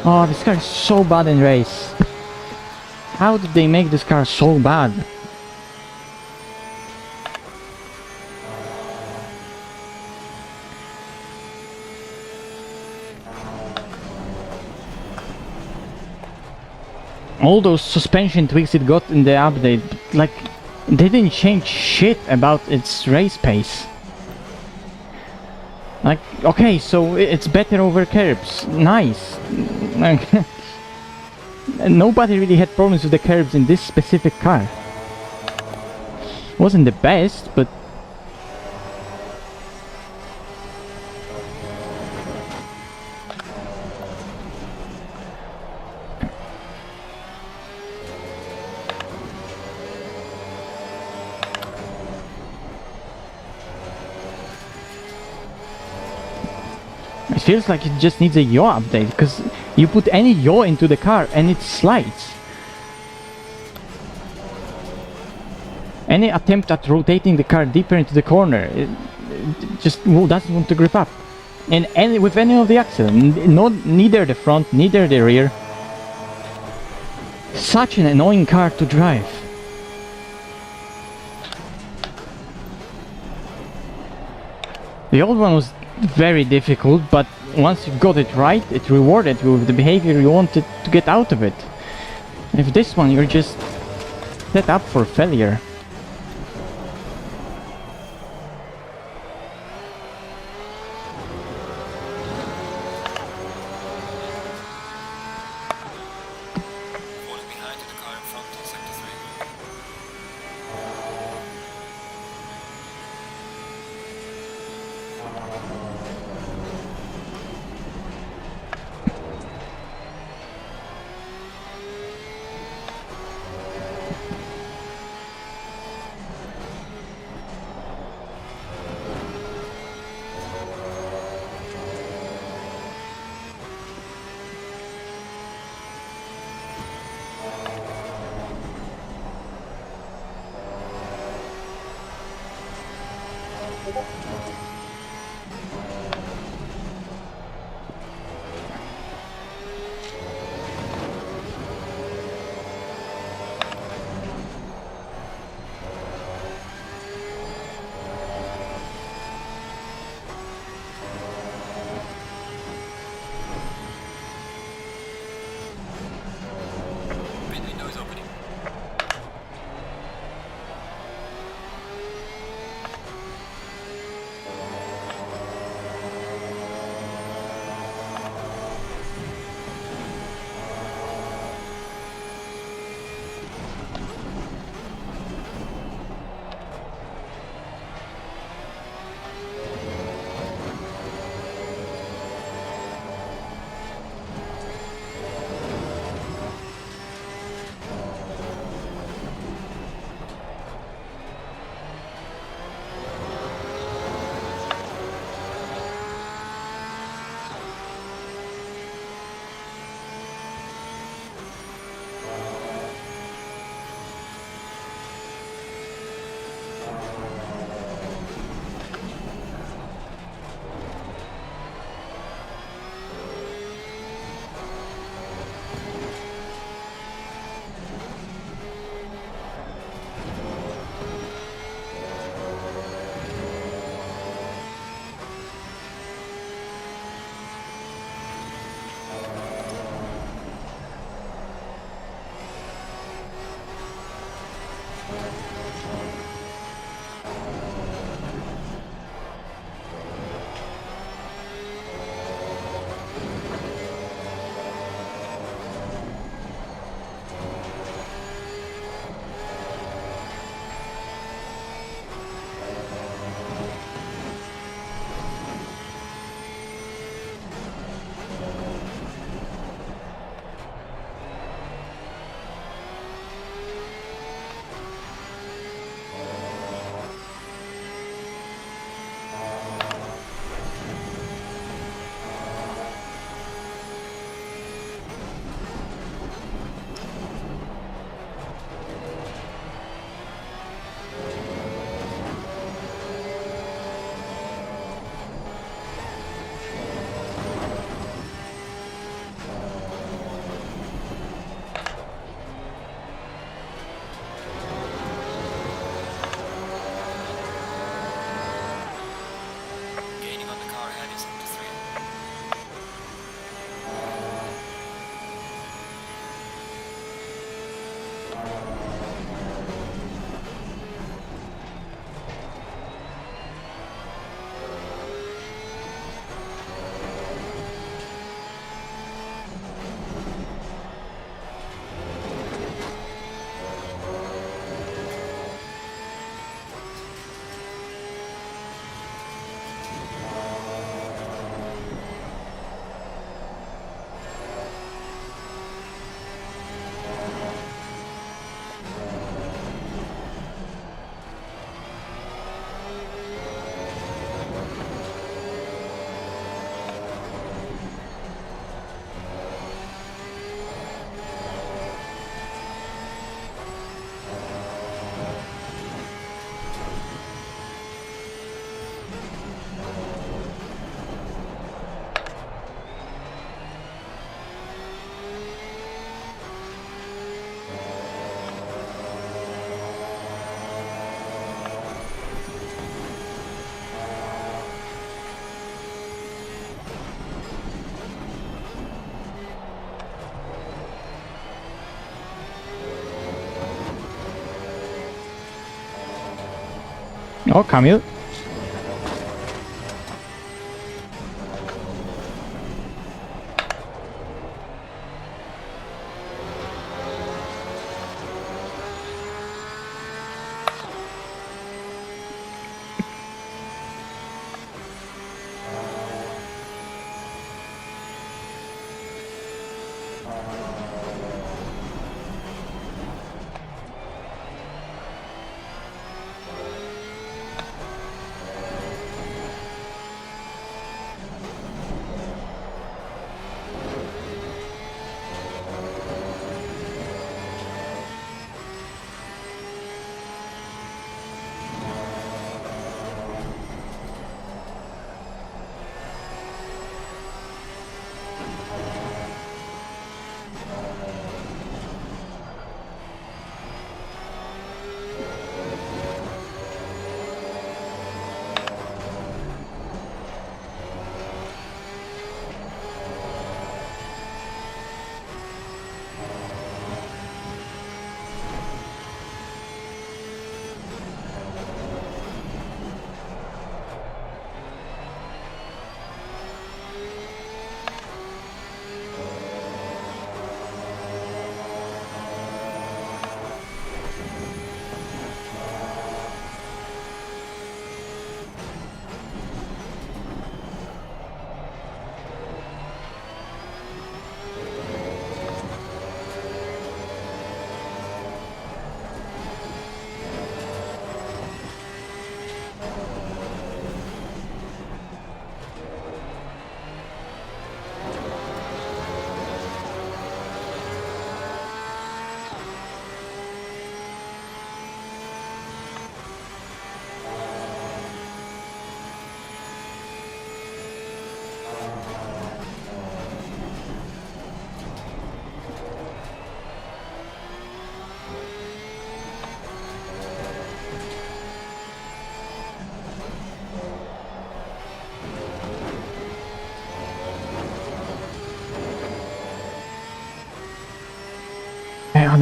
Oh, this car is so bad in race. How did they make this car so bad? All those suspension tweaks it got in the update, like, they didn't change shit about its race pace. Like, okay, so it's better over curbs. Nice. Nobody really had problems with the curbs in this specific car. Wasn't the best, but it feels like it just needs a yaw update, because you put any yaw into the car and it slides. Any attempt at rotating the car deeper into the corner, it just doesn't want to grip up. And with any of the axle, neither the front, neither the rear. Such an annoying car to drive. The old one was very difficult, but once you got it right, it rewarded you with the behavior you wanted to get out of it. And if this one, you're just set up for failure. Falling behind in the car in front in sector 3. Main window is opening. Oh, Camille.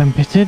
I'm pitted.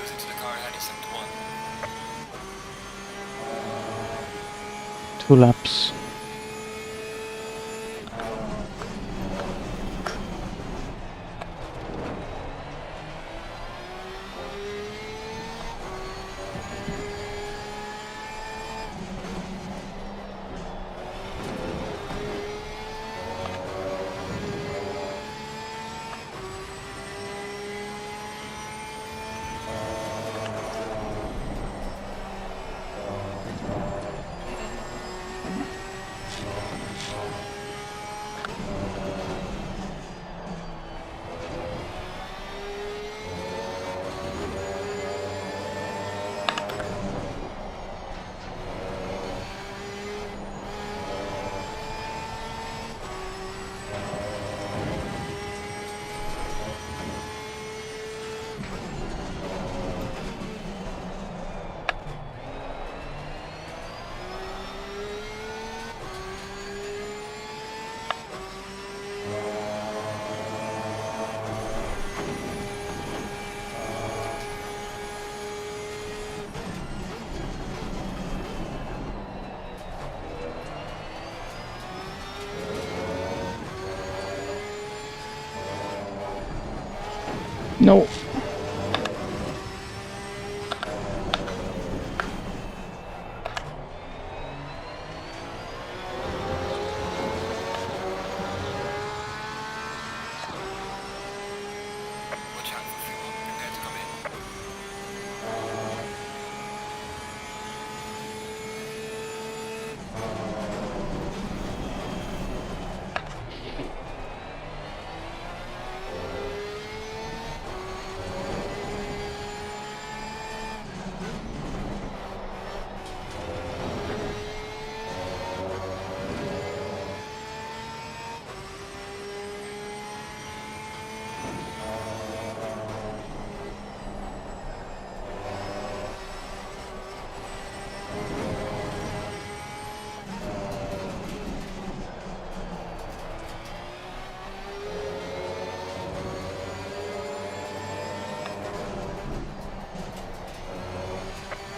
Losing to the car heading 71. 2 laps. No. Watch out for fuel. Prepare to come in.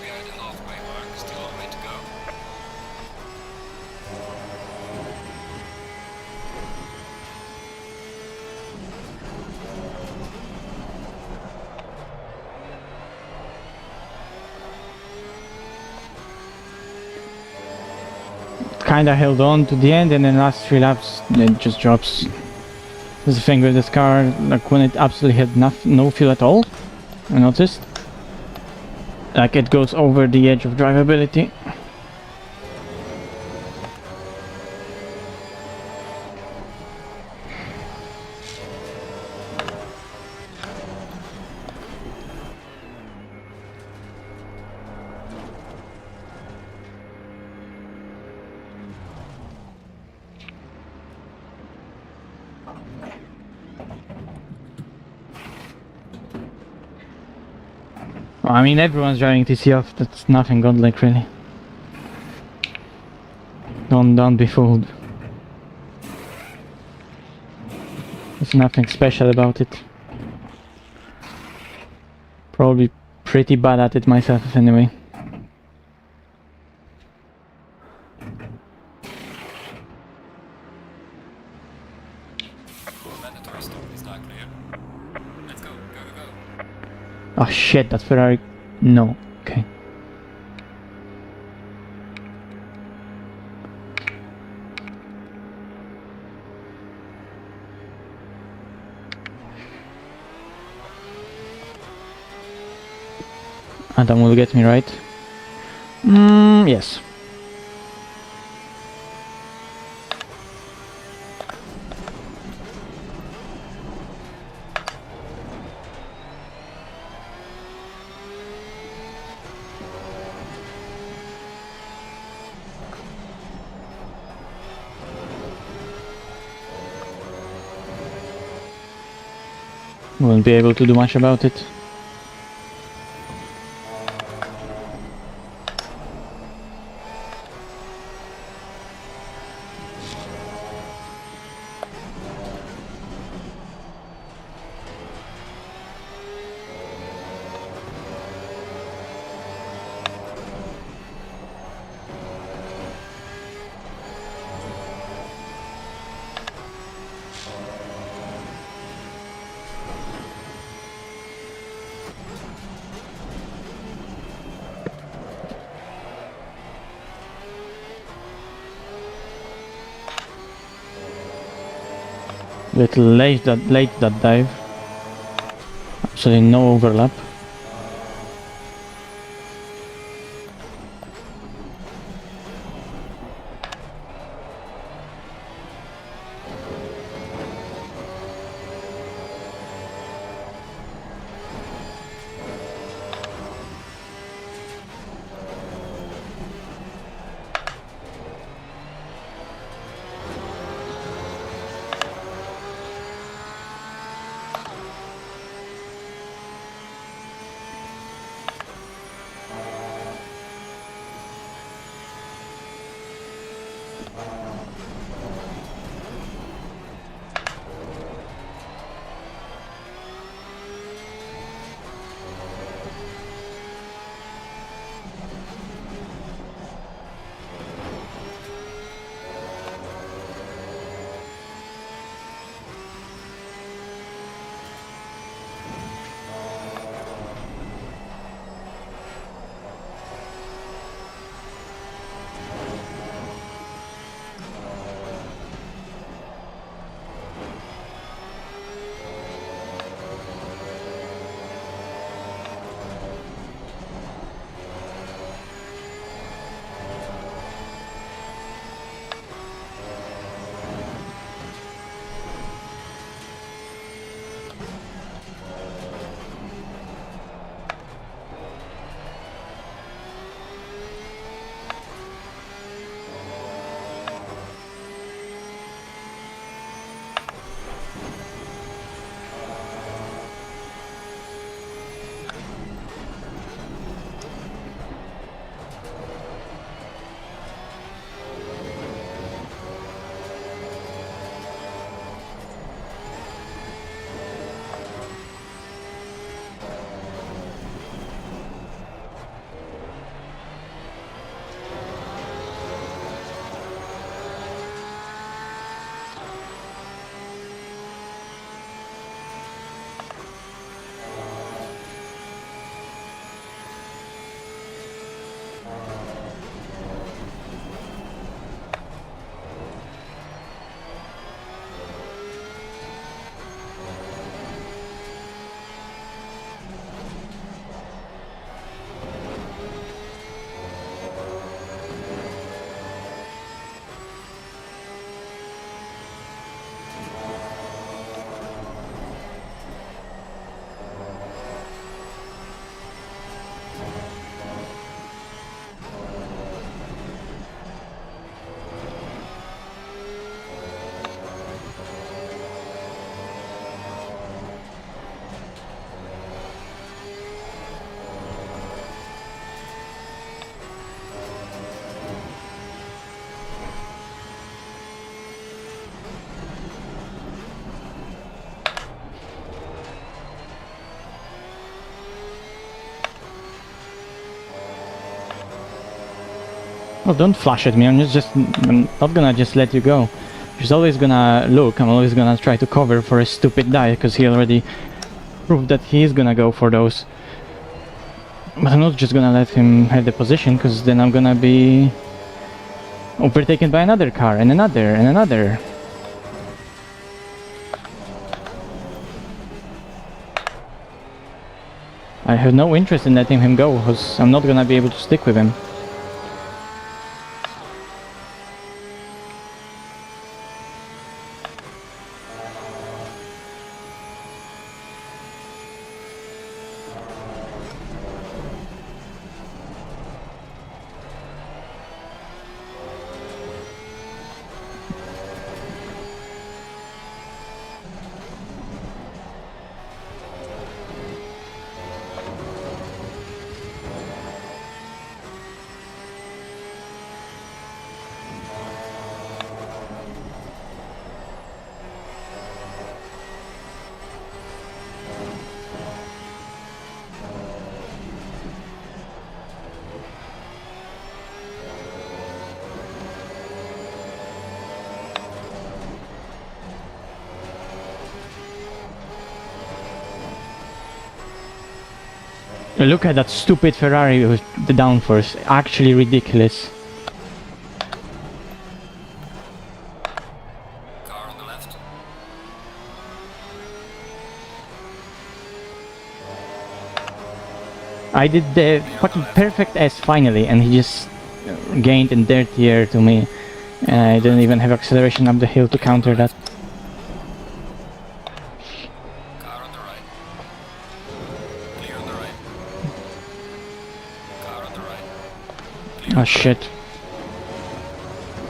We are at the halfway mark. Still a long way to go. Kinda held on to the end, and then last 3 laps it just drops. There's the thing with this car, like when it absolutely had no fuel at all, I noticed. Like it goes over the edge of drivability. I mean, everyone's driving TC off, that's nothing godlike really. Don't be fooled. There's nothing special about it. Probably pretty bad at it myself anyway. Mandatory stop is not clear. Let's go, go, go, go. Oh shit, that's Ferrari. No, okay. Adam will get me right. Yes. Won't be able to do much about it. Little late that dive. Absolutely no overlap. Well, don't flash at me. I'm not gonna just let you go. She's always gonna look. I'm always gonna try to cover for a stupid die because he already proved that he is gonna go for those. But I'm not just gonna let him have the position because then I'm gonna be overtaken by another car and another and another. I have no interest in letting him go because I'm not gonna be able to stick with him. Look at that stupid Ferrari with the downforce. Actually ridiculous. Car on the left. I did the fucking perfect S finally, and he just gained and dirtier to me. And I didn't even have acceleration up the hill to counter that. Car on the right. Clear on the right. Car on the right. Clear Oh on the shit.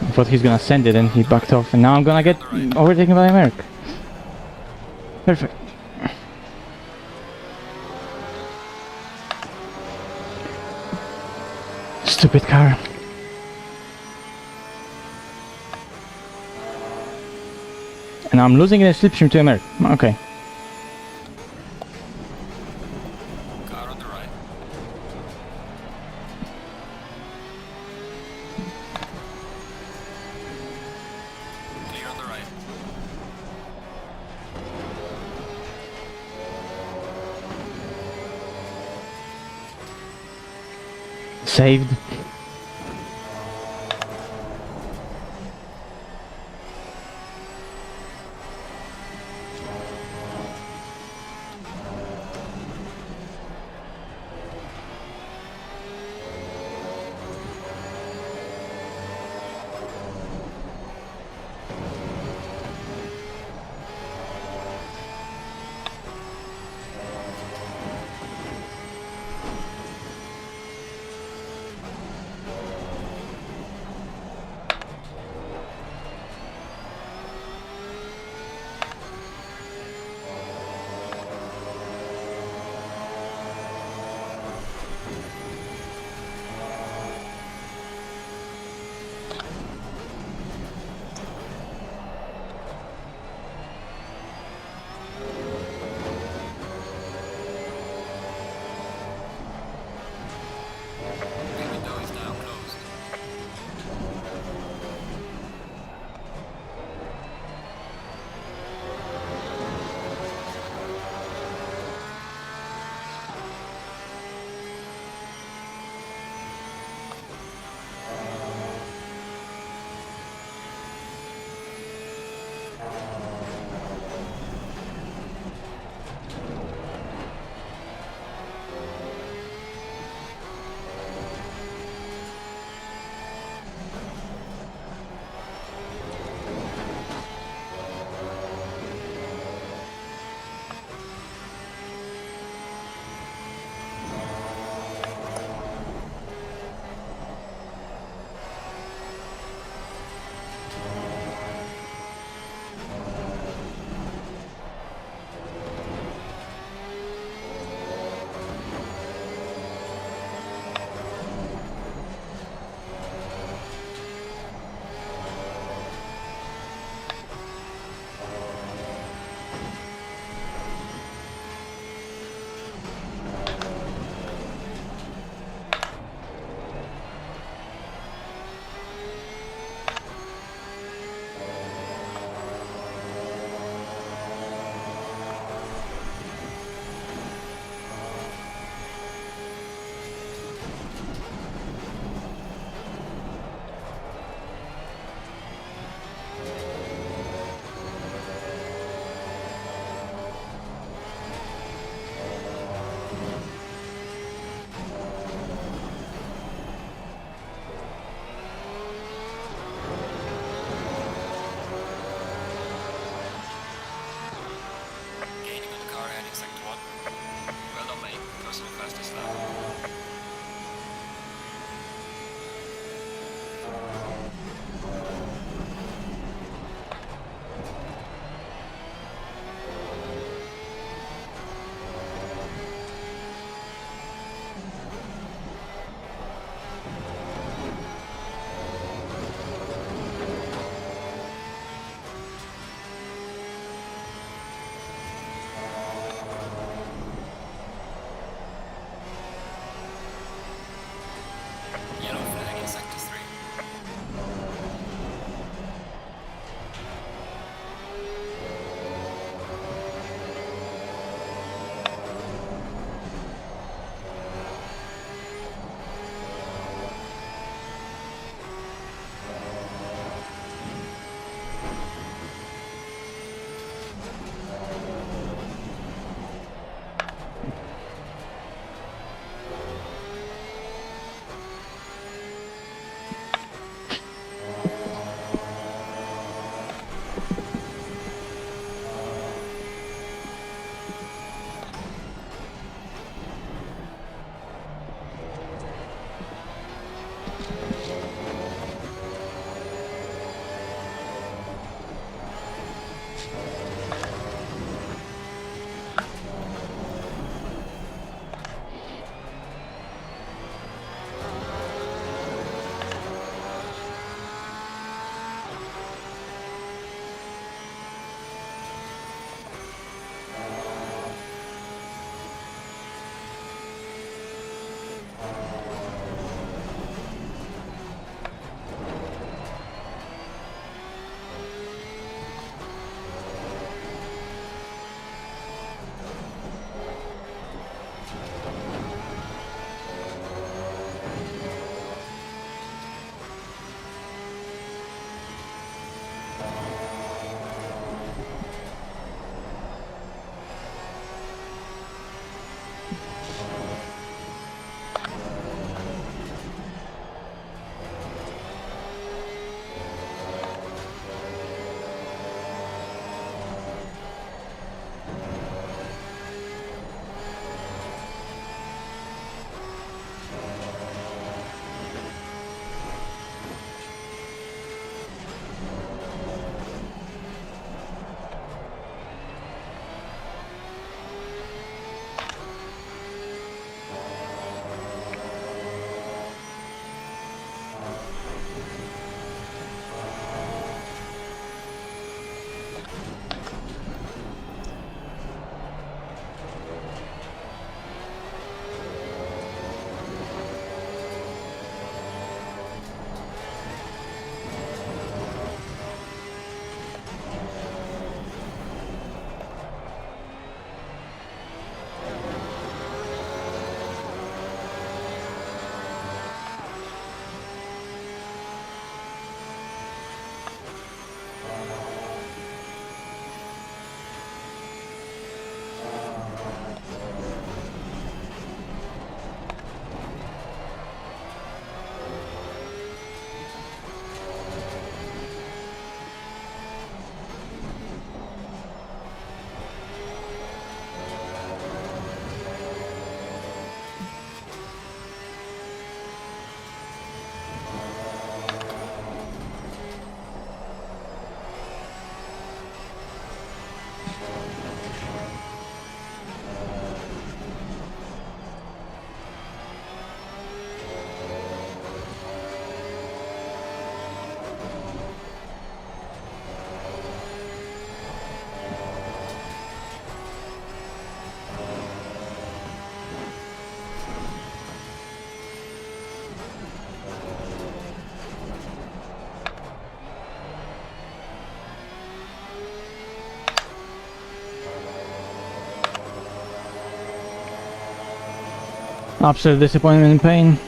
I thought he's gonna send it and he backed off, and now I'm gonna get overtaken by America. Perfect. Stupid car. And I'm losing in a slipstream to America. Okay. Car on the right. Clear on the right. Saved. Absolute disappointment and pain.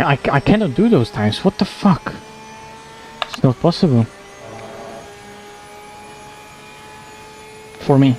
I cannot do those times. What the fuck? It's not possible. For me.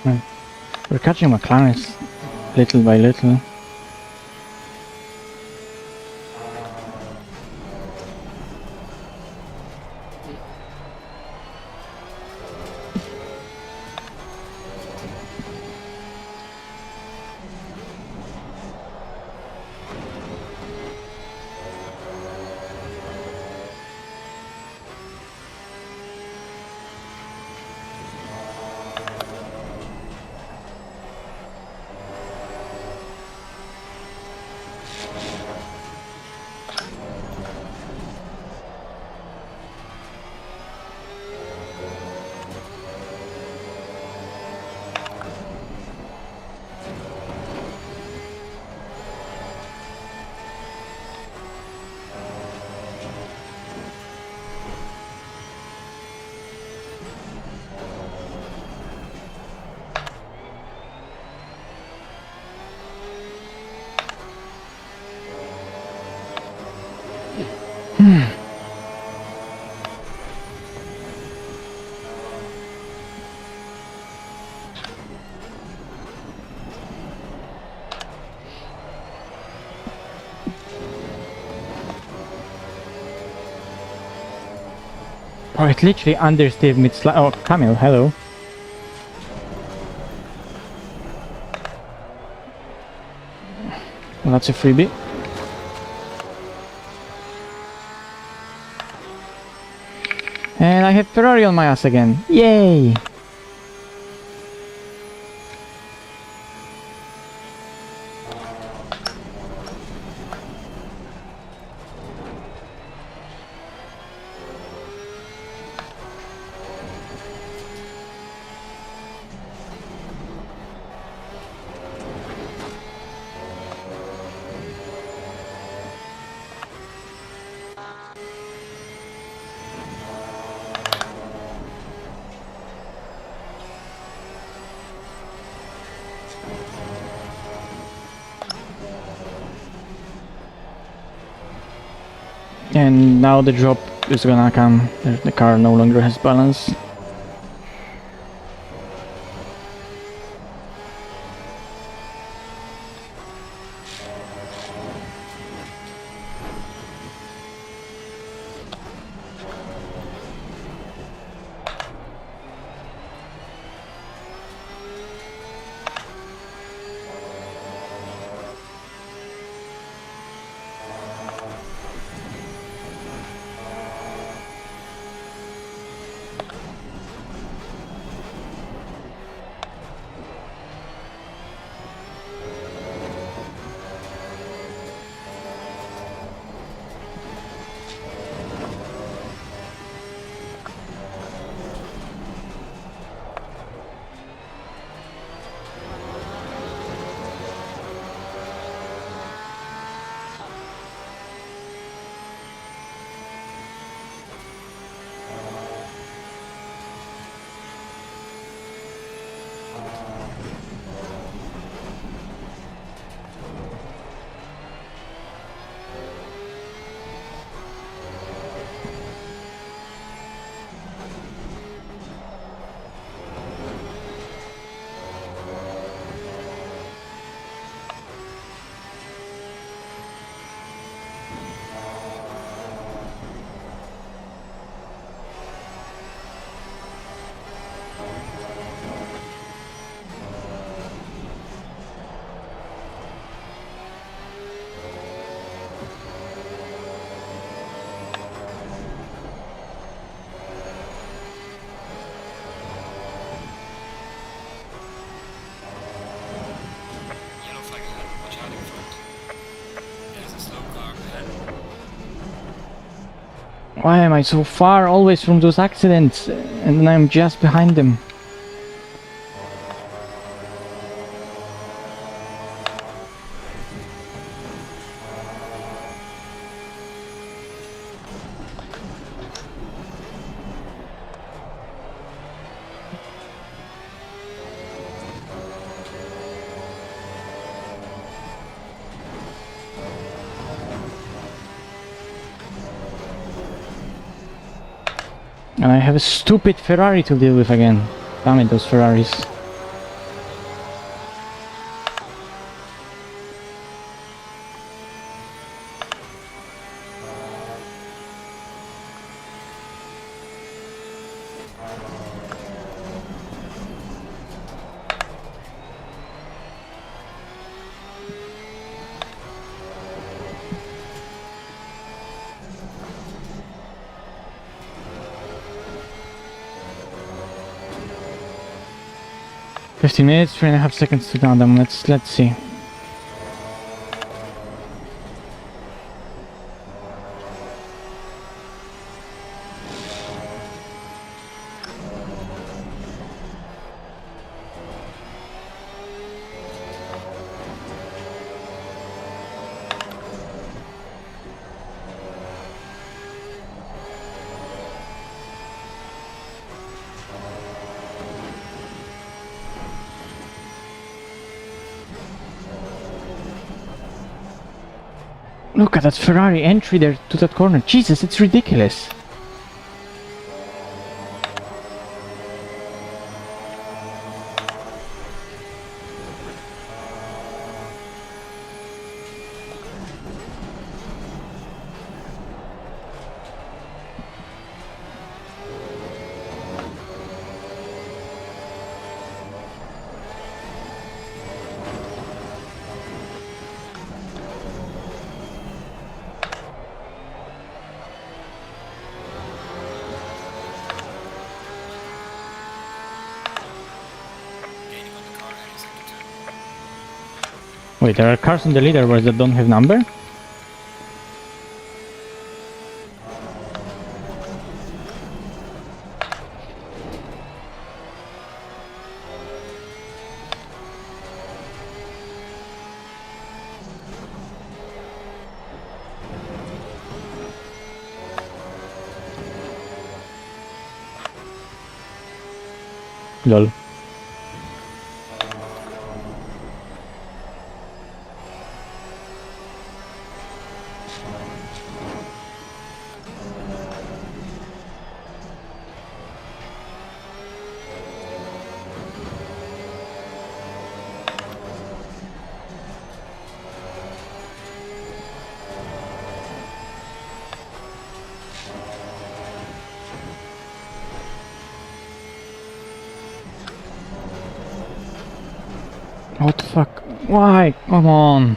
We're catching McLarens little by little. Oh, it literally understeered mid slide. Oh, Camille, hello. Well, that's a freebie. And I have Ferrari on my ass again. Yay! And now the drop is gonna come. The car no longer has balance. Yellow flag ahead. Watch out in front. There's a slow car ahead. Why am I so far always from those accidents? And then I'm just behind them. And I have a stupid Ferrari to deal with again. Damn it, those Ferraris. 15 minutes, 3.5 seconds to count them. Let's see. Look at that Ferrari entry there to that corner. Jesus, it's ridiculous. Gaining on the car any second too. Wait, there are cars in the leaderboards that don't have number? Lol. What the fuck? Why? Come on.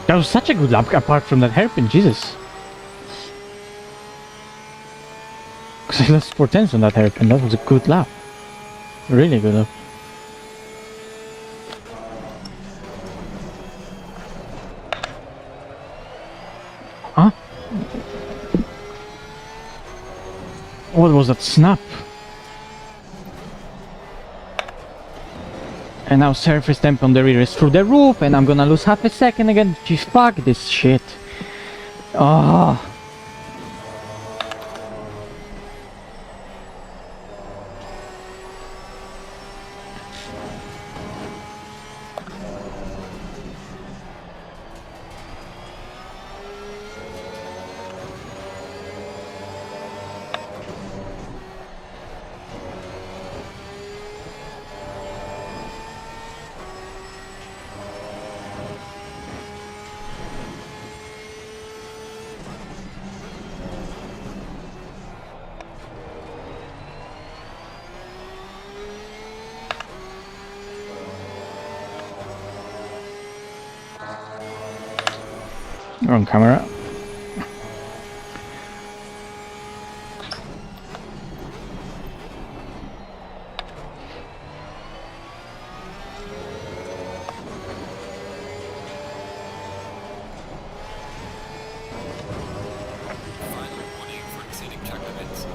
That was such a good lap apart from that hairpin, Jesus. Because I lost 4 tenths on that hairpin, that was a good lap. Really good lap. Huh? What was that snap? And now surface temp on the rear is through the roof, and I'm gonna lose half a second again. Jeez, fuck this shit. Oh. On camera. Final warning for exceeding track limits.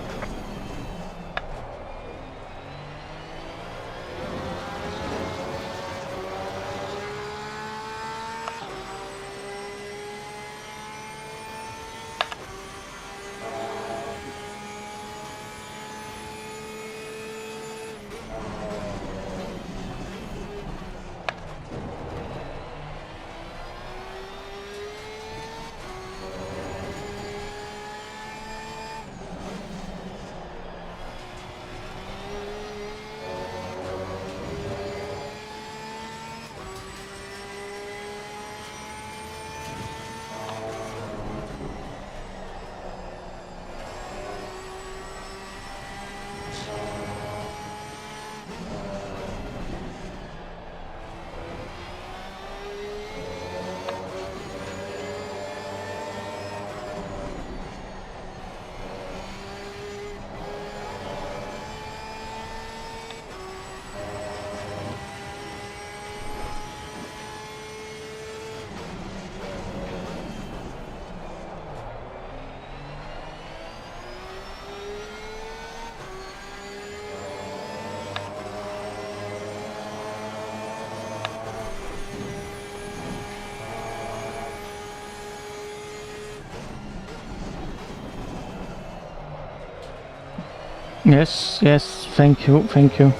Yes, yes, thank you, thank you.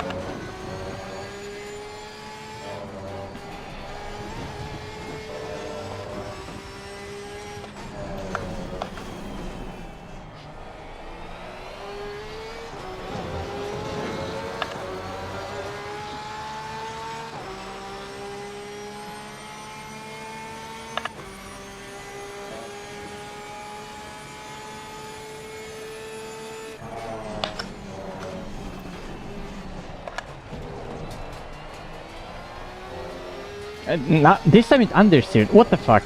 This time it understeered. What the fuck?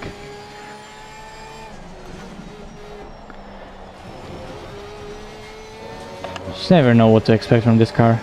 Just never know what to expect from this car.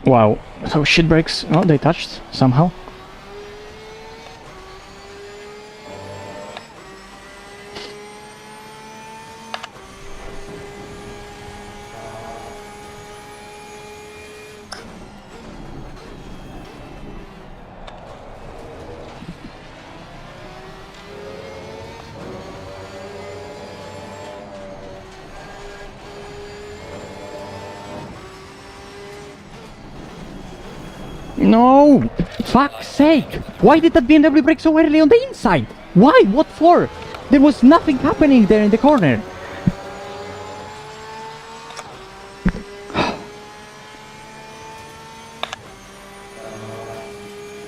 Wow, so shit brakes, oh, they touched somehow. No! Fuck's sake! Why did that BMW brake so early on the inside? Why? What for? There was nothing happening there in the corner.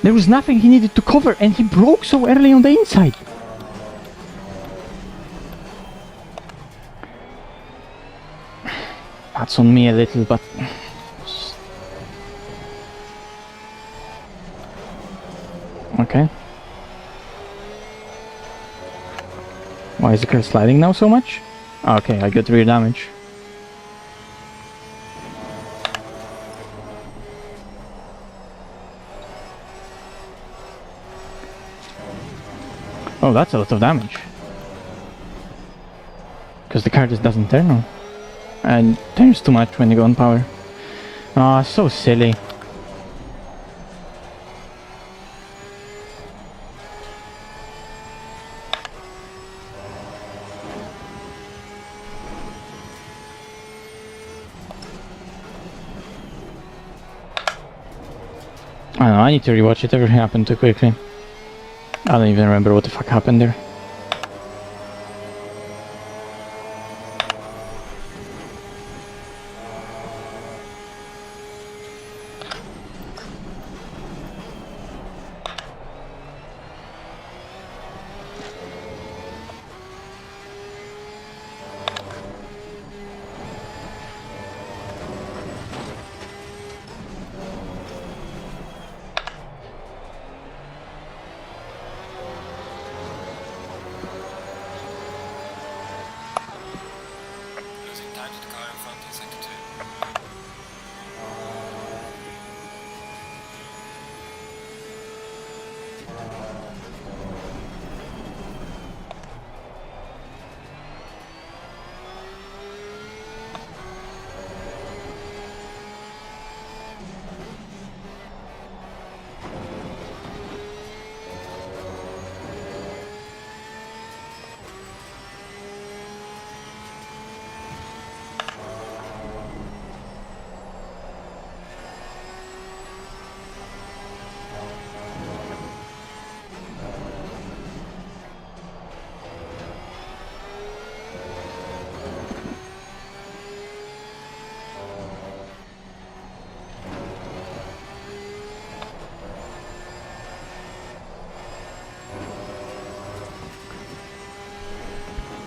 There was nothing he needed to cover and he broke so early on the inside. That's on me a little, but... Okay. Why is the car sliding now so much? Okay, I got rear damage. Oh, that's a lot of damage. Because the car just doesn't turn on. And turns too much when you go on power. Ah, oh, so silly. I don't know, I need to rewatch it, everything happened too quickly. I don't even remember what the fuck happened there.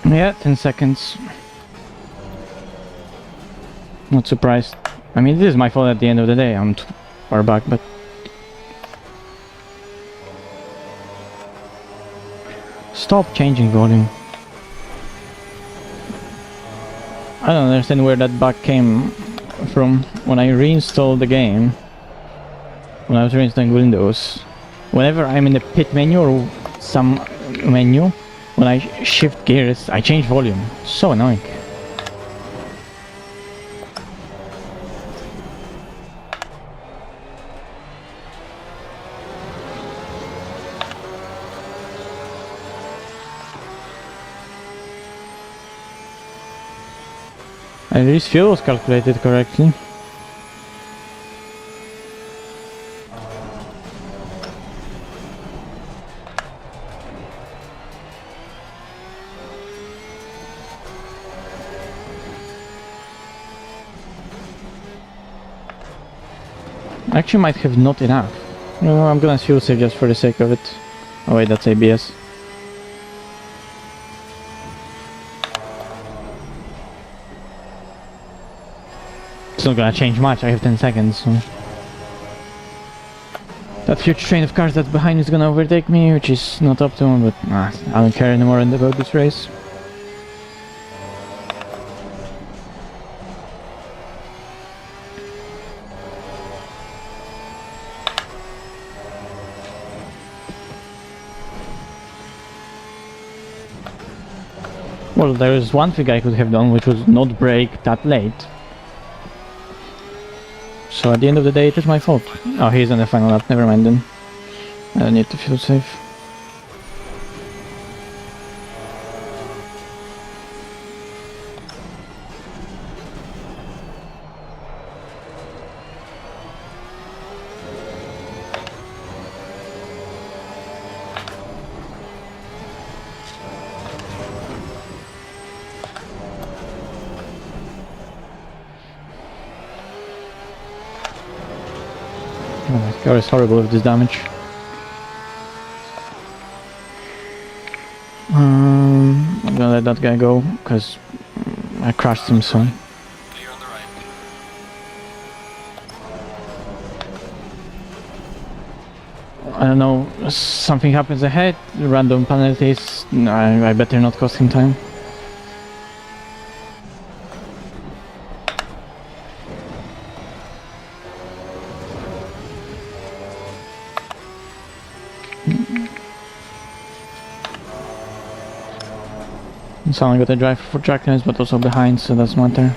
Yeah, 10 seconds. Not surprised. I mean, this is my fault at the end of the day. I'm too far back, but... Stop changing volume. I don't understand where that bug came from. When I reinstalled the game, when I was reinstalling Windows, whenever I'm in the pit menu or some menu, when I shift gears, I change volume. So annoying. At least fuel was calculated correctly. Actually might have not enough. No, I'm gonna fuel save just for the sake of it. Oh wait, that's ABS. It's not gonna change much, I have 10 seconds, so... That huge train of cars that's behind is gonna overtake me, which is not optimal, but I don't care anymore about this race. Well, there is one thing I could have done, which was not brake that late. So at the end of the day, it is my fault. Oh, he's on the final lap, never mind then. I don't need to fuel save. Oh my god, it's horrible with this damage. I'm gonna let that guy go, because I crashed him, so... Clear on the right. I don't know, something happens ahead, random penalties, I better not cost him time. So I got a drive for track limits, but also behind, so that's matter.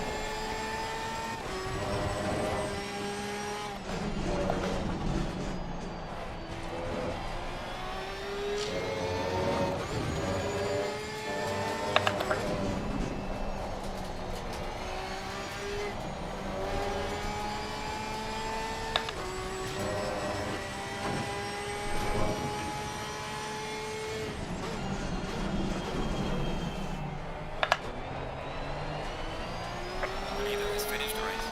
Leader has finished the race.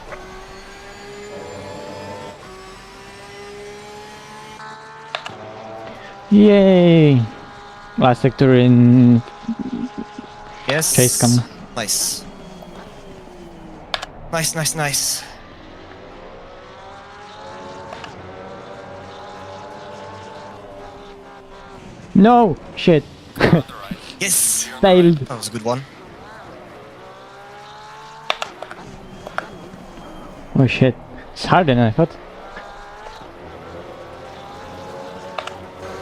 Yay! Last sector in Yes. case cam. Nice. Nice, nice, nice. No! Shit! On the right. Yes. Failed! That was a good one. Oh shit. It's harder than I thought.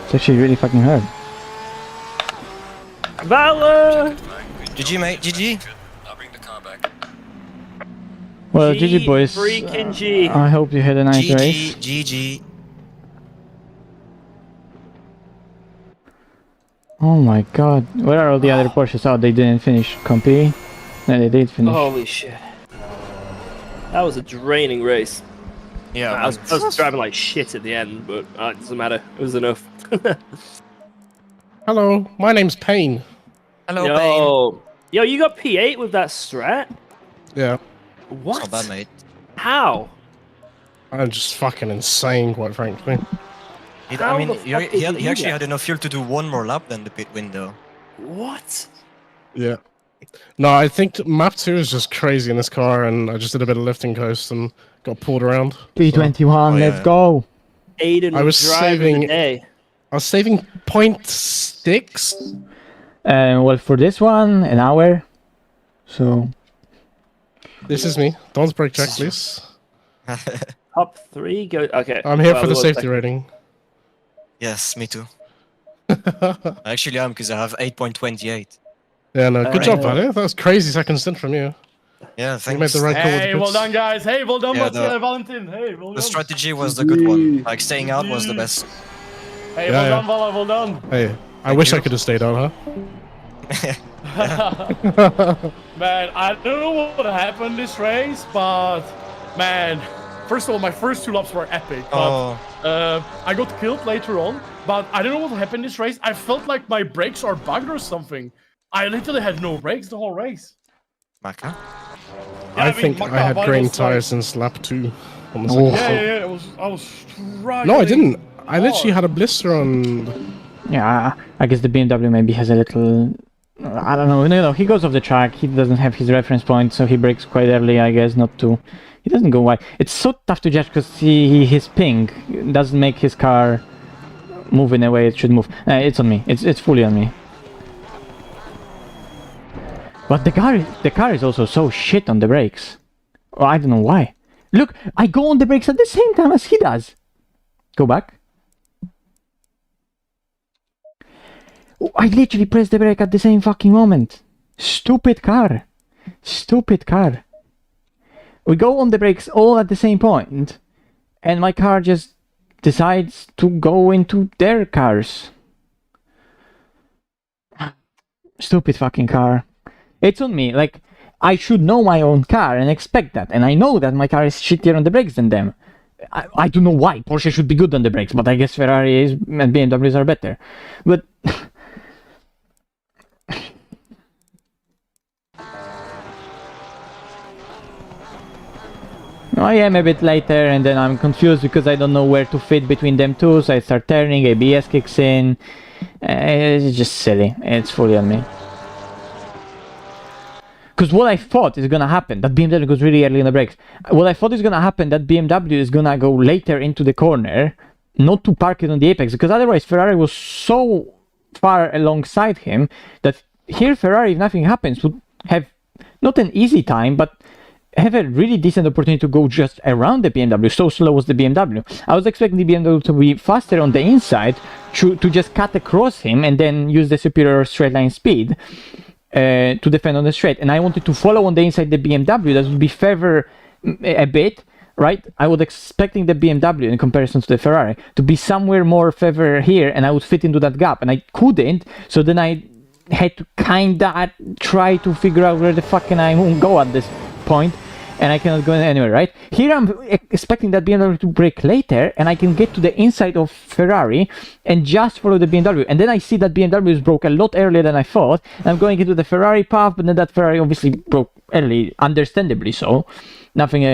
It's actually really fucking hard. Valor! GG, mate. GG. Good. I'll bring the car back. Well, G GG boys. freaking G. I hope you had a nice race. GG. Oh my god. Where are all the other Porsches? Oh, they didn't finish. Compy? No, they did finish. Holy shit. That was a draining race. Yeah. I was driving like shit at the end, but it doesn't matter. It was enough. Hello, my name's Payne. Hello, Bane. Yo, you got P8 with that strat? Yeah, What? It's not bad, mate. How? I'm just fucking insane, quite frankly. How the fuck did you do He actually that? had enough fuel to do one more lap than the pit window. What? Yeah. No, I think map 2 is just crazy in this car, and I just did a bit of lifting coast and got pulled around. So P21, Oh, yeah. let's go. Aiden I was driving saving- the day. I was saving 0.6. Well, for this one, an hour. So, This is me. Don't break check, please. Top 3 go. Okay. I'm here well, for the we'll safety check. rating. Yes, me too. Actually, I'm because I have 8.28. Yeah, no, good Alright. job, buddy. That was crazy second stint from you. Yeah, You thanks. made the right call with Hey, the well pits. done, guys. Hey, well done, Yeah, Valentin. Hey, well The done. strategy was the good one. Like staying out was the best. Hey, Yeah, well yeah. done, Vala, well done. Hey, I wish I you. could have stayed on, Man, I don't know what happened this race, but man, first of all, my first 2 laps were epic. But Oh, I got killed later on, but I don't know what happened this race. I felt like my brakes are bugged or something. I literally had no brakes the whole race. Maka. Yeah, I mean, think I Maka had Vine grain was like- tires since lap 2. On the Oh. second Yeah, stop. I was struggling. No, I didn't. I literally hard. had a blister on. yeah, I guess the BMW maybe has a little... I don't know, he goes off the track, he doesn't have his reference point, so he brakes quite early, I guess, not to... He doesn't go wide. It's so tough to judge because his ping doesn't make his car move in a way it should move. It's on me. It's fully on me. But the car is also so shit on the brakes. Well, I don't know why. Look, I go on the brakes at the same time as he does. Go back. I literally pressed the brake at the same fucking moment. Stupid car. Stupid car. We go on the brakes all at the same point, and my car just decides to go into their cars. Stupid fucking car. It's on me. Like, I should know my own car and expect that, and I know that my car is shittier on the brakes than them. I don't know why. Porsche should be good on the brakes, but I guess Ferrari is, and BMWs are better. But I am a bit later, and then I'm confused because I don't know where to fit between them two, so I start turning, ABS kicks in. It's just silly. It's fully on me. Because what I thought is gonna happen, that BMW goes really early on the brakes. What I thought is gonna happen, that BMW is gonna go later into the corner, not to park it on the apex, because otherwise Ferrari was so far alongside him that here Ferrari, if nothing happens, would have not an easy time, but have a really decent opportunity to go just around the BMW. So slow was the BMW. I was expecting the BMW to be faster on the inside, to just cut across him and then use the superior straight line speed to defend on the straight. And I wanted to follow on the inside the BMW. That would be further a bit, right? I was expecting the BMW in comparison to the Ferrari to be somewhere more further here, and I would fit into that gap, and I couldn't. So then I had to kinda try to figure out where the fuck can I go at this point, and I cannot go anywhere, right? Here I'm expecting that BMW to brake later, and I can get to the inside of Ferrari and just follow the BMW. And then I see that BMW is broke a lot earlier than I thought. I'm going into the Ferrari path, but then that Ferrari obviously broke early, understandably so. Nothing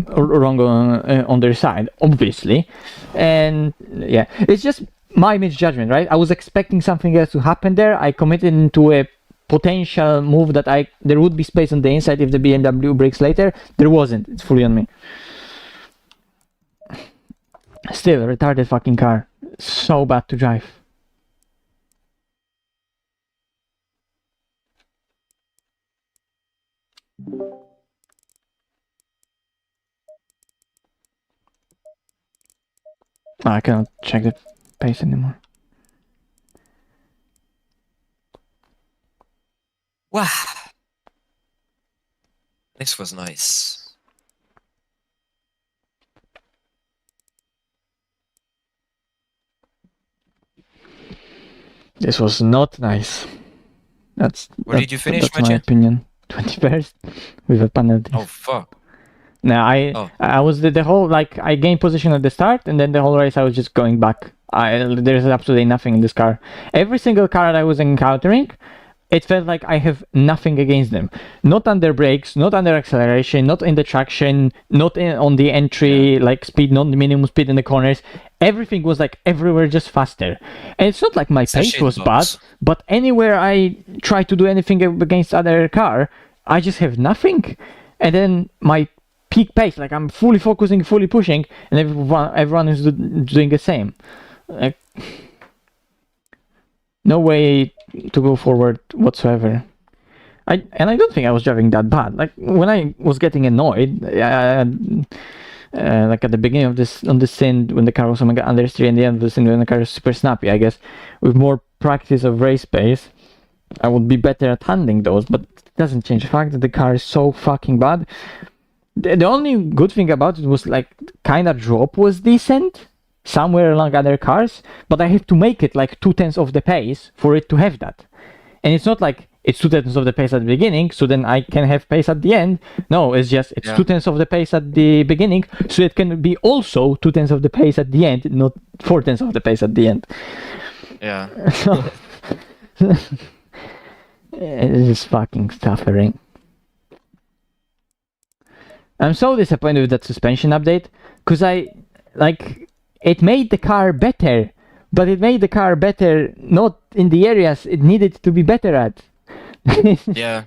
wrong on their side, obviously. And yeah, it's just my misjudgment, right? I was expecting something else to happen there. I committed into a potential move that there would be space on the inside if the BMW brakes later. There wasn't. It's fully on me. Still, a retarded fucking car. So bad to drive. I cannot check the pace anymore. Wow. This was nice. This was not nice. Where did you finish, That's my Maciej? opinion. 21st with a penalty. Oh, fuck. No, Oh. I was the whole, like, I gained position at the start, and then the whole race I was just going back. There's absolutely nothing in this car. Every single car that I was encountering, it felt like I have nothing against them. Not under brakes, not under acceleration, not in the traction, not on the entry like speed, not the minimum speed in the corners. Everything was like everywhere just faster. And it's not like my pace was bad, but anywhere I try to do anything against other car, I just have nothing. And then my peak pace, like I'm fully focusing, fully pushing, and everyone is doing the same. Like, no way to go forward whatsoever. I don't think I was driving that bad. Like when I was getting annoyed, like at the beginning of this on the scene when the car was understeer, and the end of the scene when the car was super snappy, I guess with more practice of race pace, I would be better at handling those. But it doesn't change the fact that the car is so fucking bad. The only good thing about it was like kind of drop was decent somewhere along other cars, but I have to make it like 2/10 of the pace for it to have that. And it's not like it's 2/10 of the pace at the beginning, so then I can have pace at the end. No, it's just 2/10 of the pace at the beginning, so it can be also 2/10 of the pace at the end, not 4/10 of the pace at the end. Yeah. So, it's just fucking suffering. I'm so disappointed with that suspension update, because it made the car better, but it made the car better not in the areas it needed to be better at. Yeah.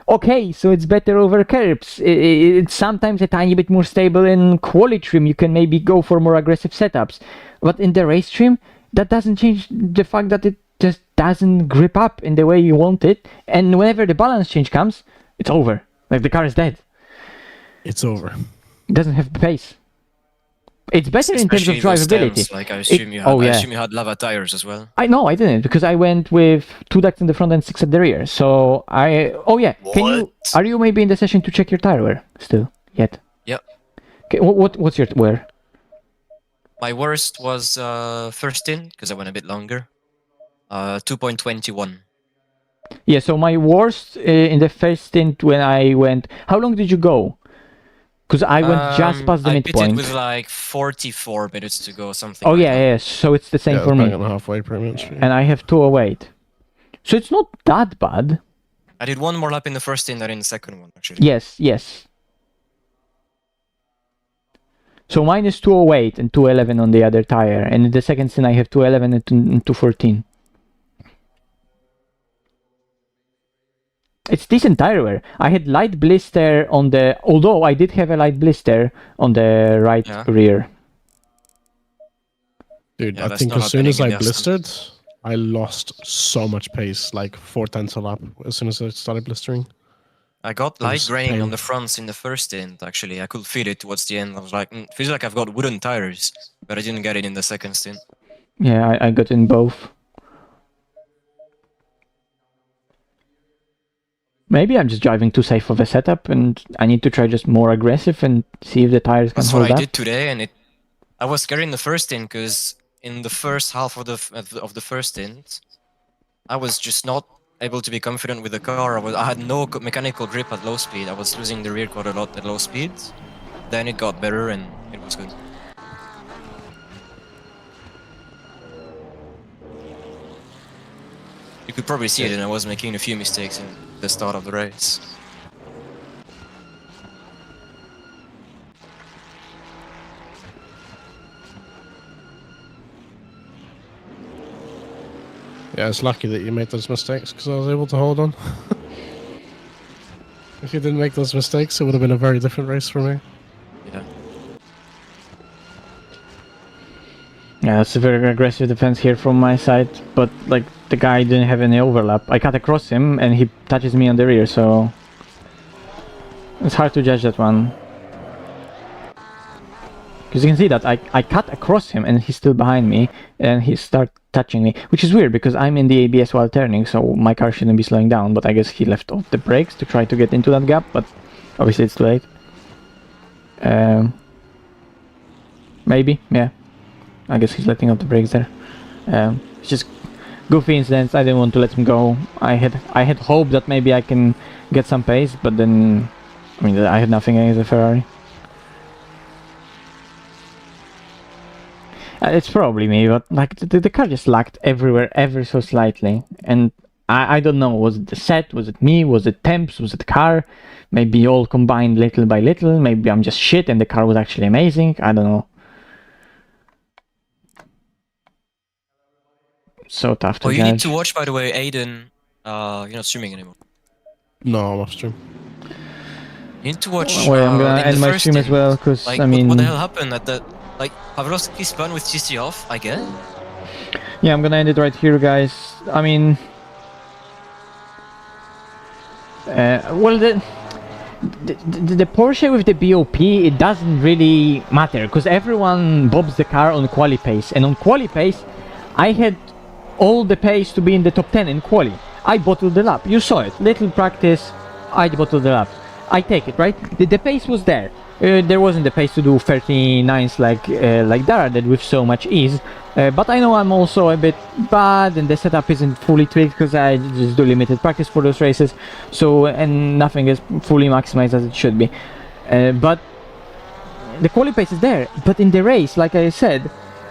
Okay, so it's better over curbs. It's sometimes a tiny bit more stable in quali trim. You can maybe go for more aggressive setups. But in the race trim, that doesn't change the fact that it just doesn't grip up in the way you want it. And whenever the balance change comes, it's over. Like the car is dead. It's over. It doesn't have the pace. It's better in terms of Especially those drivability. stems, like I assume you had lava tires as well. I didn't, because I went with 2 ducts in the front and 6 at the rear. So are you maybe in the session to check your tire wear still yet? Yep. Okay, what's your wear? My worst was first stint, because I went a bit longer. 2.21. Yeah, so my worst in the first stint when I went... How long did you go? Because I went just past the midpoint. I pitted with like 44 minutes to go, something. Oh like yeah, that. yeah, so it's the same for me. On halfway, pretty much. And I have 208. So it's not that bad. I did one more lap in the first stint than in the second one, actually. Yes. So mine is 208 and 211 on the other tire, and in the second stint I have 211 and 214. It's decent tire wear. I had light blister on the... Although I did have a light blister on the right rear. Dude, Yeah, I that's think not as soon as I happening in the blistered, I lost so much pace, like 4/10 a lap as soon as I started blistering. I got It light was graying on pain. the fronts in the first stint, actually. I could feel it towards the end. I was like, feels like I've got wooden tires, but I didn't get it in the second stint. Yeah, I got in both. Maybe I'm just driving too safe of a setup, and I need to try just more aggressive and see if the tires can That's hold what I up. did today, and I was scared in the first stint, because in the first half of the first stint, I was just not able to be confident with the car. I had no mechanical grip at low speed. I was losing the rear quite a lot at low speed. Then it got better, and it was good. You could probably see it, and I was making a few mistakes in the start of the race. Yeah, it's lucky that you made those mistakes, because I was able to hold on. If you didn't make those mistakes, it would have been a very different race for me. Yeah. Yeah, that's a very aggressive defense here from my side, but like the guy didn't have any overlap. I cut across him and he touches me on the rear, so it's hard to judge that one. Because you can see that I cut across him and he's still behind me and he started touching me, which is weird because I'm in the ABS while turning, so my car shouldn't be slowing down, but I guess he left off the brakes to try to get into that gap, but obviously it's too late. Maybe, yeah. I guess he's letting off the brakes there. It's just goofy incidents. I didn't want to let him go. I had hope that maybe I can get some pace, but then I mean I had nothing against the Ferrari. It's probably me, but like the car just lagged everywhere ever so slightly, and I don't know, was it the set, was it me, was it temps, was it the car? Maybe all combined little by little. Maybe I'm just shit and the car was actually amazing. I don't know. So tough to Oh, you judge. need to watch, by the way, Aiden. You're not streaming anymore. No, I'm off stream. You need to watch. Well, I'm gonna in end the my first stream as stint. well, because Like, I mean... what the hell happened at the... Like, Pavlovsky spun with CC off, I guess? Yeah, I'm gonna end it right here, guys. I mean... well, the Porsche with the BOP, it doesn't really matter, because everyone bobs the car on quali pace, and on quali pace, I had all the pace to be in the top 10 in quali. I bottled the lap, you saw it, little practice, I bottled the lap. I take it, right? The pace was there. There wasn't the pace to do 39s like Dara did with so much ease. But I know I'm also a bit bad and the setup isn't fully tweaked because I just do limited practice for those races. So, and nothing is fully maximized as it should be. But the quali pace is there. But in the race, like I said,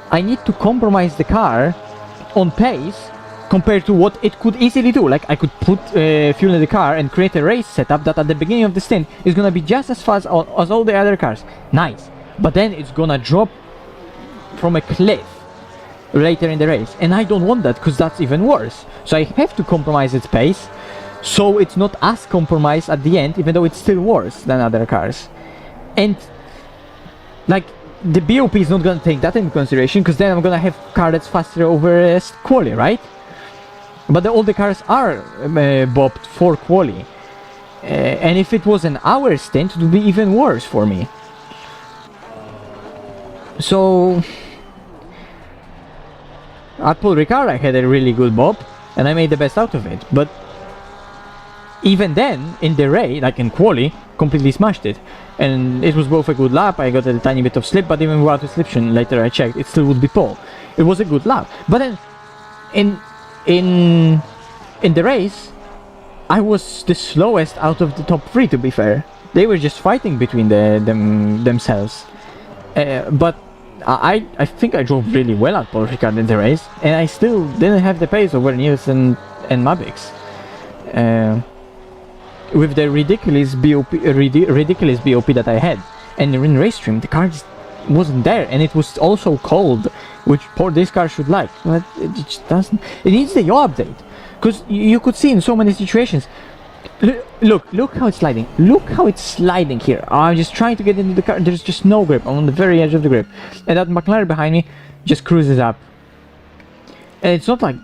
I need to compromise the car on pace compared to what it could easily do. Like, I could put fuel in the car and create a race setup that at the beginning of the stint is gonna be just as fast as all the other cars. Nice. But then it's gonna drop from a cliff later in the race. And I don't want that, because that's even worse. So I have to compromise its pace, so it's not as compromised at the end, even though it's still worse than other cars. And, like, the BOP is not gonna take that into consideration, because then I'm gonna have a car that's faster over quali, right? But all the cars are bopped for quali. And if it was an hour stint, it would be even worse for me. So... at Paul Ricard I had a really good bop, and I made the best out of it. But even then, in the race, like in quali, completely smashed it. And it was both a good lap, I got a tiny bit of slip, but even without a slip later I checked, it still would be pole. It was a good lap. But then, in the race, I was the slowest out of the top 3, to be fair. They were just fighting between themselves. But I think I drove really well at Paul Ricard in the race, and I still didn't have the pace over Niels and Mavix. With the ridiculous BOP that I had. And in race stream, the car just wasn't there, and it was also cold, which this car should like, but it just doesn't. It needs the yaw update, because you could see in so many situations. Look how it's sliding. Look how it's sliding here. I'm just trying to get into the car. There's just no grip. I'm on the very edge of the grip, and that McLaren behind me just cruises up. And it's not like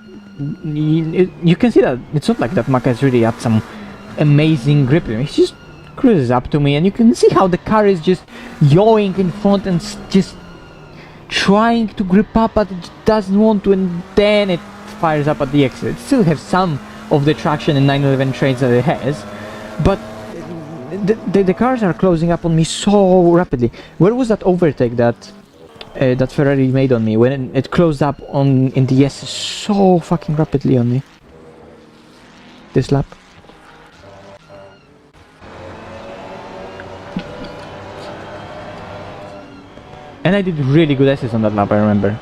you can see that it's not like that Mac has really had some amazing grip. He just cruises up to me, and you can see how the car is just yawing in front and just trying to grip up, but it doesn't want to, and then it fires up at the exit. It still has some of the traction and 911 trains that it has, but the cars are closing up on me so rapidly. Where was that overtake that Ferrari made on me when it closed up in the S so fucking rapidly on me? This lap. And I did really good S's on that lap, I remember.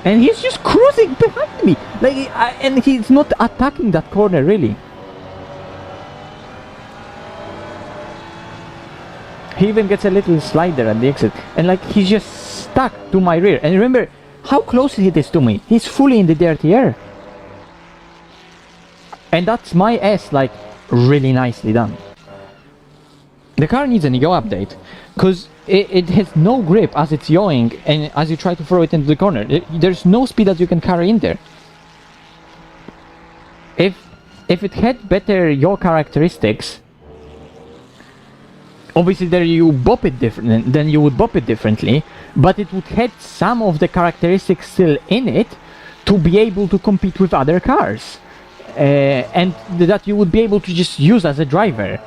And he's just cruising behind me! Like, and he's not attacking that corner, really. He even gets a little slider at the exit. And like, he's just stuck to my rear. And remember how close it is to me. He's fully in the dirty air. And that's my S, like, really nicely done. The car needs an yaw update, because it has no grip as it's yawing, and as you try to throw it into the corner, there's no speed that you can carry in there. If it had better yaw characteristics, obviously there you bop it different, then you would bop it differently, but it would have some of the characteristics still in it to be able to compete with other cars, and that you would be able to just use as a driver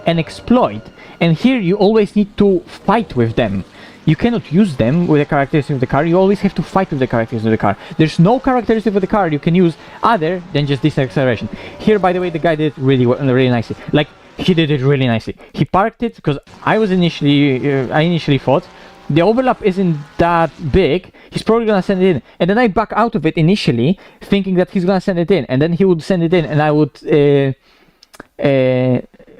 and exploit. And here you always need to fight with them. You cannot use them with the characteristics of the car, you always have to fight with the characteristics of the car. There's no characteristic of the car you can use other than just this acceleration. Here, by the way, the guy did it really nicely. Like, he did it really nicely. He parked it, because I initially thought the overlap isn't that big, he's probably gonna send it in. And then I back out of it initially, thinking that he's gonna send it in, and then he would send it in, and I would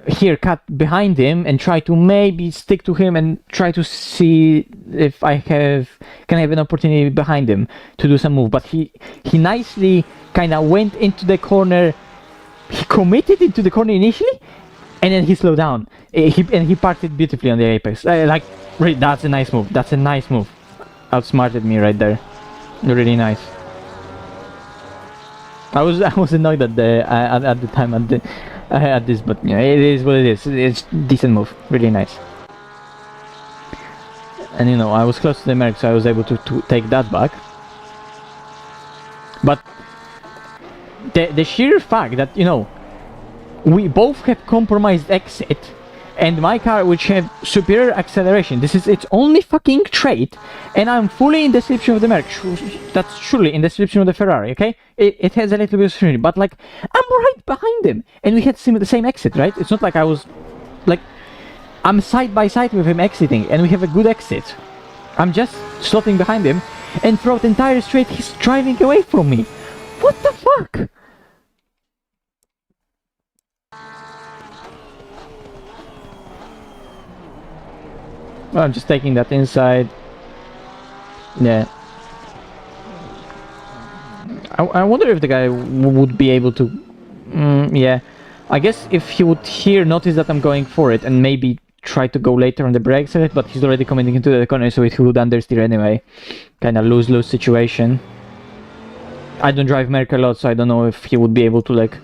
here cut behind him and try to maybe stick to him and try to see if I can have an opportunity behind him to do some move. But he nicely kind of went into the corner. He committed into the corner initially, and then he slowed down. He parked it beautifully on the apex. Really, that's a nice move. That's a nice move. Outsmarted me right there. Really nice. I was annoyed at the time at this, but yeah, it is what it is. It's decent move. Really nice. And you know, I was close to the merc, so I was able to take that back. But the sheer fact that, you know, we both have compromised exit, and my car which have superior acceleration, this is its only fucking trait, and I'm fully in the slipstream of the Merc. That's surely in the slipstream of the Ferrari, okay? It has a little bit of stream, but like, I'm right behind him, and we had the same exit, right? It's not like I was, like, I'm side by side with him exiting, and we have a good exit. I'm just slotting behind him, and throughout the entire straight, he's driving away from me. What the fuck? Well, I'm just taking that inside. Yeah. I wonder if the guy would be able to... yeah. I guess if he would here notice that I'm going for it and maybe try to go later on the brakes, but he's already coming into the corner, so he would understeer anyway. Kind of lose-lose situation. I don't drive Merc a lot, so I don't know if he would be able to, like,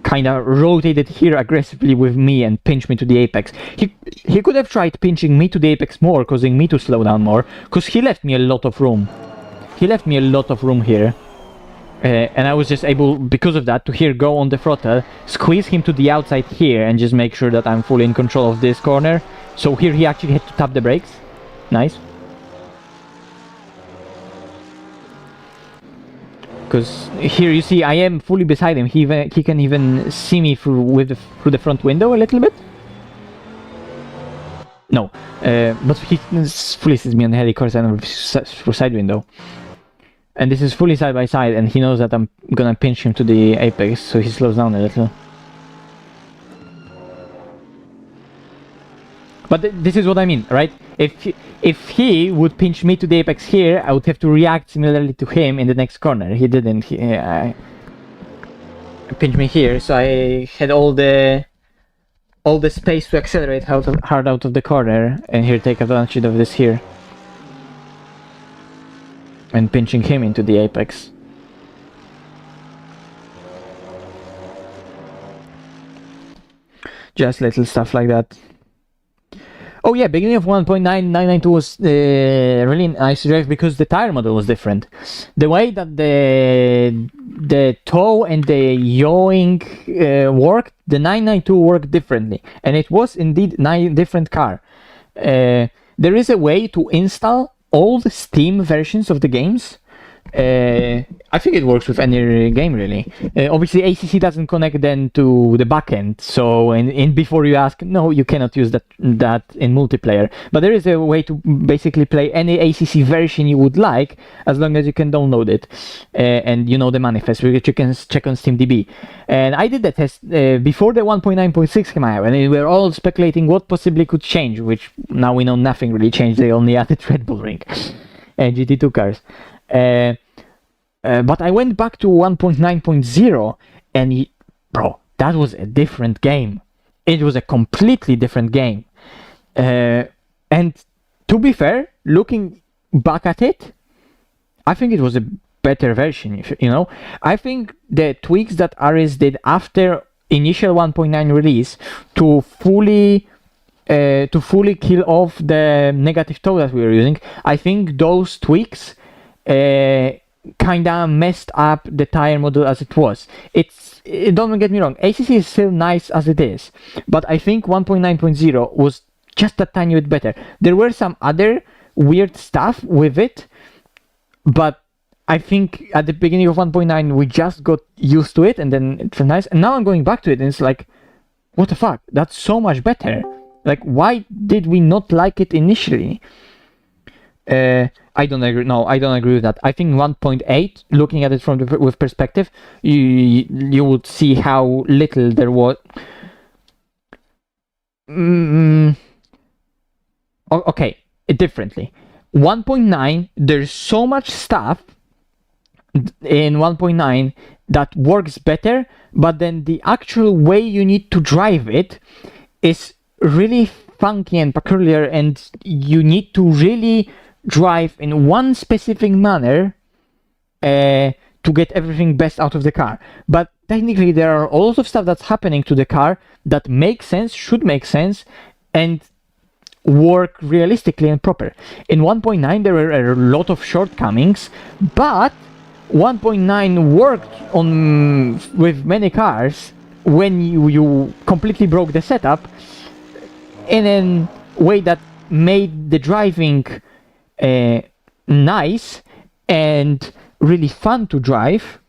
kind of rotate it here aggressively with me and pinch me to the apex. He could have tried pinching me to the apex more, causing me to slow down more, because he left me a lot of room. He left me a lot of room here. And I was just able, because of that, to here go on the throttle, squeeze him to the outside here, and just make sure that I'm fully in control of this corner. So here he actually had to tap the brakes. Nice. Because here you see I am fully beside him. He can even see me through the front window a little bit. No, but he fully sees me on the helicourse and through side window. And this is fully side by side, and he knows that I'm gonna pinch him to the apex, so he slows down a little. But this is what I mean, right? If he would pinch me to the apex here, I would have to react similarly to him in the next corner. He didn't. He pinched me here, so I had all the space to accelerate hard out of the corner, and here take advantage of this here, and pinching him into the apex. Just little stuff like that. Oh yeah, beginning of 1.992 was really nice to drive because the tire model was different. The way that the toe and the yawing worked, the 992 worked differently, and it was indeed a different car. There is a way to install all the Steam versions of the games. I think it works with any game really. Obviously ACC doesn't connect then to the backend, so before you ask, no, you cannot use that in multiplayer. But there is a way to basically play any ACC version you would like, as long as you can download it, and you know the manifest, which you can check on SteamDB. And I did that test before the 1.9.6 came out, and we were all speculating what possibly could change, which now we know nothing really changed. They only added Red Bull Ring and GT2 cars. But I went back to 1.9.0 and bro, that was a different game. It was a completely different game. And to be fair, looking back at it, I think it was a better version, you know. I think the tweaks that RS did after initial 1.9 release to fully kill off the negative toe that we were using, I think those tweaks kinda messed up the tire model as it was. Don't get me wrong, ACC is still nice as it is, but I think 1.9.0 was just a tiny bit better. There were some other weird stuff with it, but I think at the beginning of 1.9 we just got used to it, and then it's nice, and now I'm going back to it and it's like, what the fuck, that's so much better. Like, why did we not like it initially? I don't agree. No, I don't agree with that. I think 1.8, looking at it from with perspective, you would see how little there was. Okay, differently. 1.9, there's so much stuff in 1.9 that works better, but then the actual way you need to drive it is really funky and peculiar, and you need to really drive in one specific manner to get everything best out of the car. But technically there are a lot of stuff that's happening to the car that makes sense, should make sense, and work realistically and proper. In 1.9 there were a lot of shortcomings, but 1.9 worked on with many cars when you completely broke the setup in a way that made the driving nice and really fun to drive,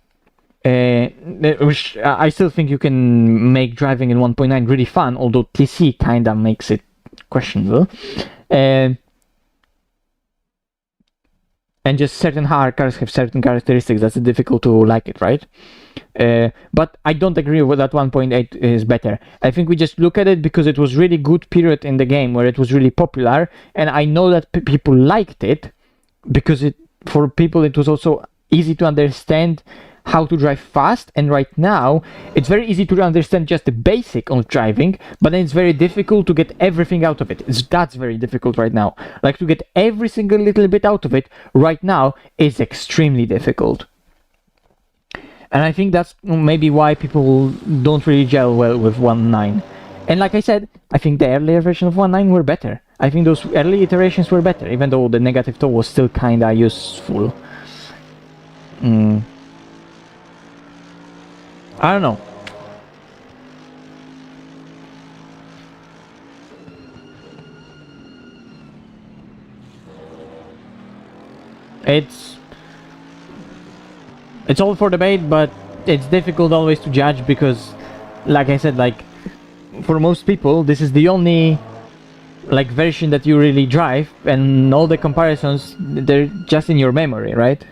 which I still think you can make driving in 1.9 really fun, although TC kinda makes it questionable. And just certain cars have certain characteristics that's difficult to like it, right? But I don't agree with that 1.8 is better. I think we just look at it because it was really good period in the game where it was really popular, and I know that people liked it because for people it was also easy to understand how to drive fast. And right now it's very easy to understand just the basic of driving, but then it's very difficult to get everything out of it. That's very difficult right now. Like, to get every single little bit out of it right now is extremely difficult. And I think that's maybe why people don't really gel well with 1.9. And like I said, I think the earlier version of 1.9 were better. I think those early iterations were better, even though the negative toe was still kinda useful. I don't know. It's all for debate, but it's difficult always to judge because, like I said, like, for most people this is the only like version that you really drive, and all the comparisons, they're just in your memory, right?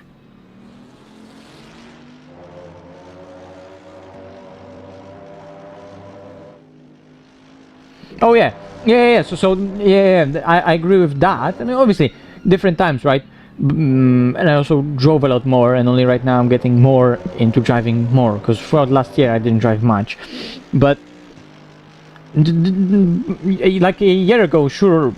Oh yeah. So I agree with that. I mean, obviously different times, right? And I also drove a lot more, and only right now I'm getting more into driving more, because throughout last year I didn't drive much. But like a year ago, sure,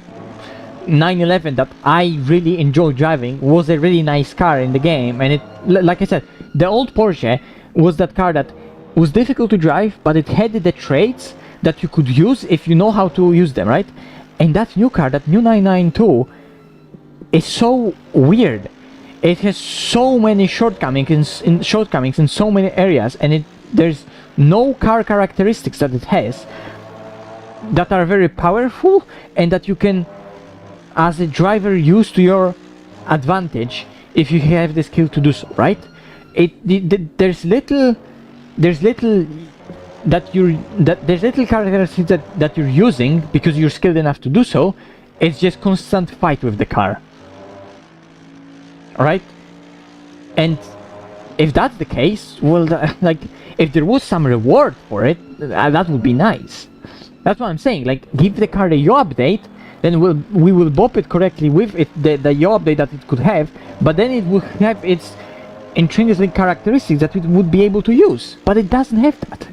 911 that I really enjoyed driving was a really nice car in the game, and it, like I said, the old Porsche was that car that was difficult to drive, but it had the traits that you could use if you know how to use them, right? And that new car, that new 992, is so weird. It has so many shortcomings in so many areas, and there's no car characteristics that it has that are very powerful and that you can, as a driver, use to your advantage if you have the skill to do so, right? There's little characteristics that you're using because you're skilled enough to do so. It's just constant fight with the car, right? And if that's the case, well, like, if there was some reward for it, that would be nice. That's what I'm saying. Like, give the car the yaw update, then we will bop it correctly with it, the yaw update that it could have, but then it would have its intrinsic characteristics that it would be able to use. But it doesn't have that.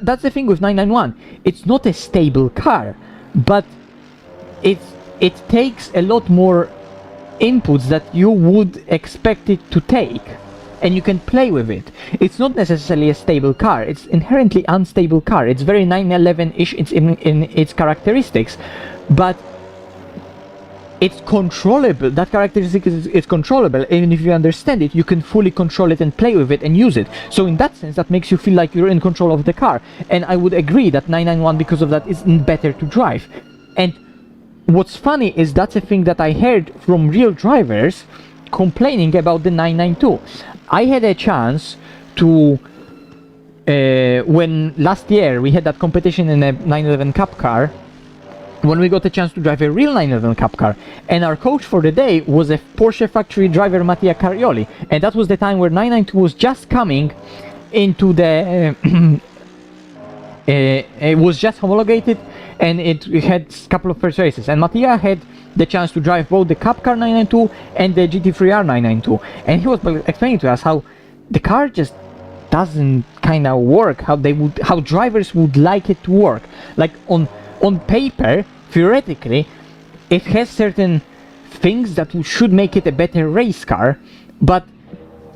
That's the thing with 991. It's not a stable car, but it takes a lot more inputs that you would expect it to take, and you can play with it. It's not necessarily a stable car. It's inherently unstable car. It's very 911-ish in its characteristics, but it's controllable. That characteristic is controllable, and if you understand it, you can fully control it and play with it and use it. So in that sense, that makes you feel like you're in control of the car. And I would agree that 991, because of that, is better to drive. And what's funny is that's a thing that I heard from real drivers complaining about the 992. I had a chance to when last year we had that competition in a 911 Cup car, when we got a chance to drive a real 911 Cup car, and our coach for the day was a Porsche factory driver, Mattia Carioli, and that was the time where 992 was just coming into the it was just homologated, and it had a couple of first races, and Mattia had the chance to drive both the Cup car 992 and the GT3R 992, and he was explaining to us how the car just doesn't kind of work how drivers would like it to work. Like on paper, theoretically, it has certain things that should make it a better race car, but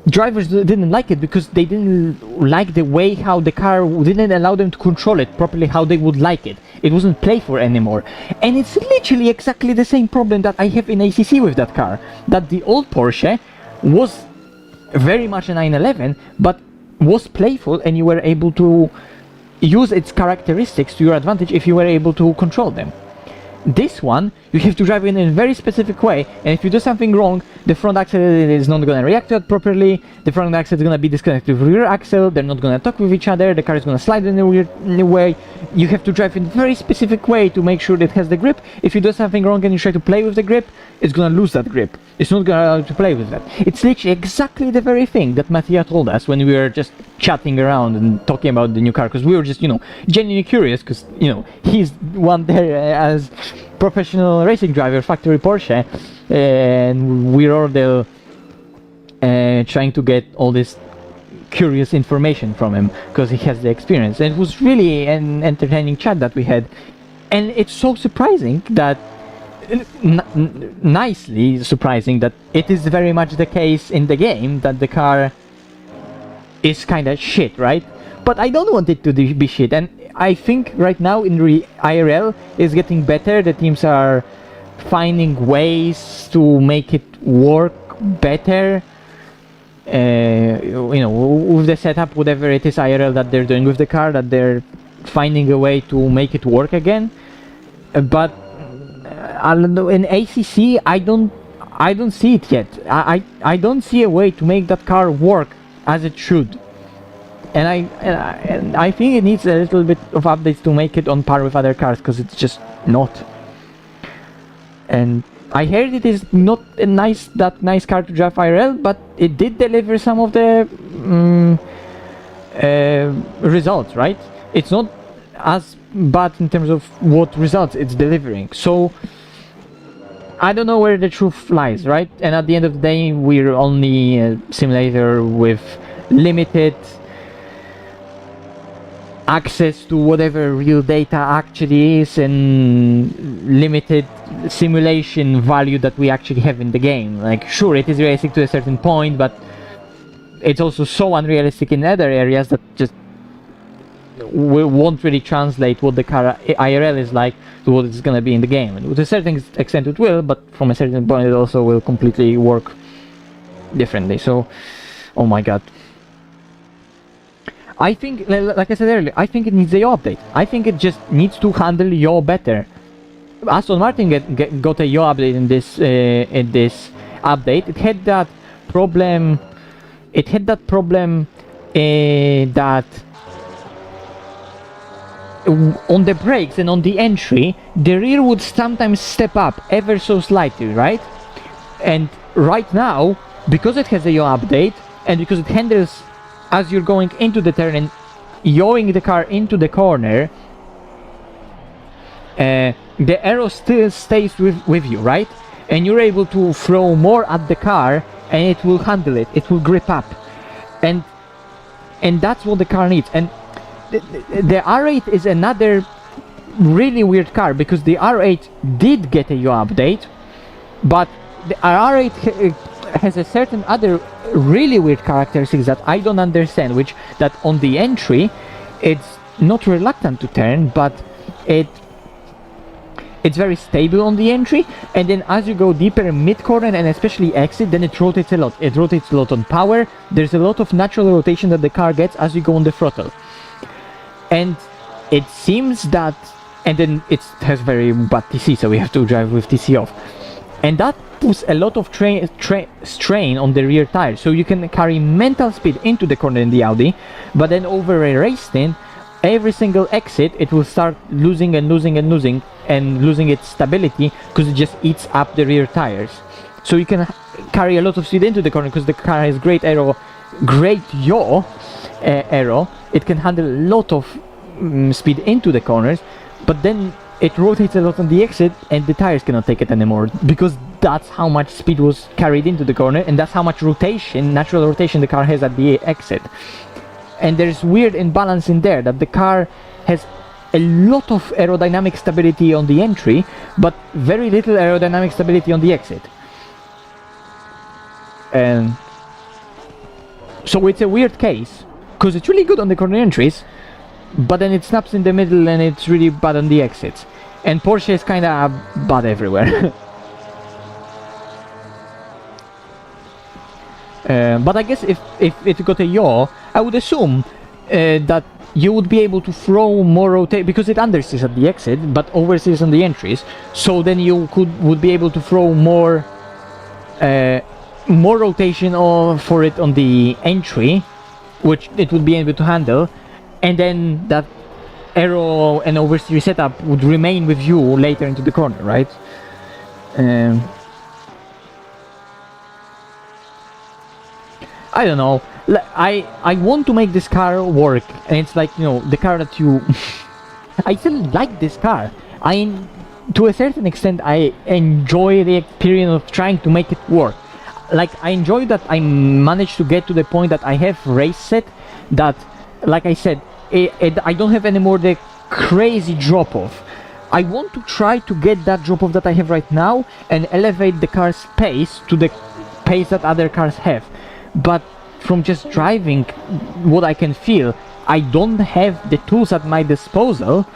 drivers didn't like it because they didn't like the way how the car didn't allow them to control it properly how they would like it. It wasn't playful anymore. And it's literally exactly the same problem that I have in ACC with that car. That the old Porsche was very much a 911, but was playful, and you were able to use its characteristics to your advantage if you were able to control them. This one, you have to drive in a very specific way, and if you do something wrong, the front axle is not going to react to it properly, the front axle is going to be disconnected with the rear axle, they're not going to talk with each other, the car is going to slide in a weird way. You have to drive in a very specific way to make sure that it has the grip. If you do something wrong and you try to play with the grip, it's going to lose that grip. It's not going to allow you to play with that. It's literally exactly the very thing that Mattia told us when we were just chatting around and talking about the new car, because we were just, genuinely curious, because, he's one there as professional racing driver, factory Porsche, and we're all there trying to get all this curious information from him, because he has the experience. And it was really an entertaining chat that we had, and it's so surprising that nicely surprising that it is very much the case in the game that the car is kind of shit, right? But I don't want it to be shit, and I think right now in IRL is getting better. The teams are finding ways to make it work better. With the setup, whatever it is IRL that they're doing with the car, that they're finding a way to make it work again. But in ACC, I don't see it yet. I don't see a way to make that car work as it should. And I think it needs a little bit of updates to make it on par with other cars, because it's just not. And I heard it is not a nice car to drive IRL, but it did deliver some of the results, right? It's not as bad in terms of what results it's delivering. So I don't know where the truth lies, right? And at the end of the day, we're only a simulator with limited access to whatever real data actually is, and limited simulation value that we actually have in the game. Like, sure, it is realistic to a certain point, but it's also so unrealistic in other areas that just won't really translate what the car IRL is like to what it's gonna be in the game. And to a certain extent it will, but from a certain point it also will completely work differently. So, oh my god. I think, like I said earlier, I think it needs a yaw update. I think it just needs to handle yaw better. Aston Martin got a yaw update in this update. It had that problem. That on the brakes and on the entry, the rear would sometimes step up ever so slightly, right? And right now, because it has a yaw update, and because it handles as you're going into the turn and yawing the car into the corner, the arrow still stays with you, right? And you're able to throw more at the car, and it will handle it. It will grip up, and that's what the car needs. And the R8 is another really weird car, because the R8 did get a yaw update, but the R8 has a certain other really weird characteristics that I don't understand, which that on the entry it's not reluctant to turn, but it's very stable on the entry, and then as you go deeper in mid-corner and especially exit, then it rotates a lot. It rotates a lot on power. There's a lot of natural rotation that the car gets as you go on the throttle. And it seems that, and then it has very bad TC, so we have to drive with TC off. And that puts a lot of strain on the rear tire, so you can carry mental speed into the corner in the Audi, but then over a race stint, every single exit it will start losing its stability because it just eats up the rear tires. So you can carry a lot of speed into the corner because the car has great yaw aero. It can handle a lot of speed into the corners, but then it rotates a lot on the exit and the tires cannot take it anymore, because that's how much speed was carried into the corner, and that's how much natural rotation the car has at the exit. And there's weird imbalance in there, that the car has a lot of aerodynamic stability on the entry, but very little aerodynamic stability on the exit. And so it's a weird case, because it's really good on the corner entries, but then it snaps in the middle and it's really bad on the exits. And Porsche is kinda bad everywhere. But I guess if it got a yaw, I would assume that you would be able to throw more rotate, because it understeers at the exit but oversteers on the entries, so then you would be able to throw more rotation for it on the entry, which it would be able to handle, and then that aero and oversteer setup would remain with you later into the corner, right? I don't know. I want to make this car work, and it's like, you know, the car that you... I still like this car. To a certain extent, I enjoy the experience of trying to make it work. Like, I enjoy that I managed to get to the point that I have race set that, like I said, I don't have anymore the crazy drop-off. I want to try to get that drop-off that I have right now and elevate the car's pace to the pace that other cars have. But from just driving what I can feel, I don't have the tools at my disposal.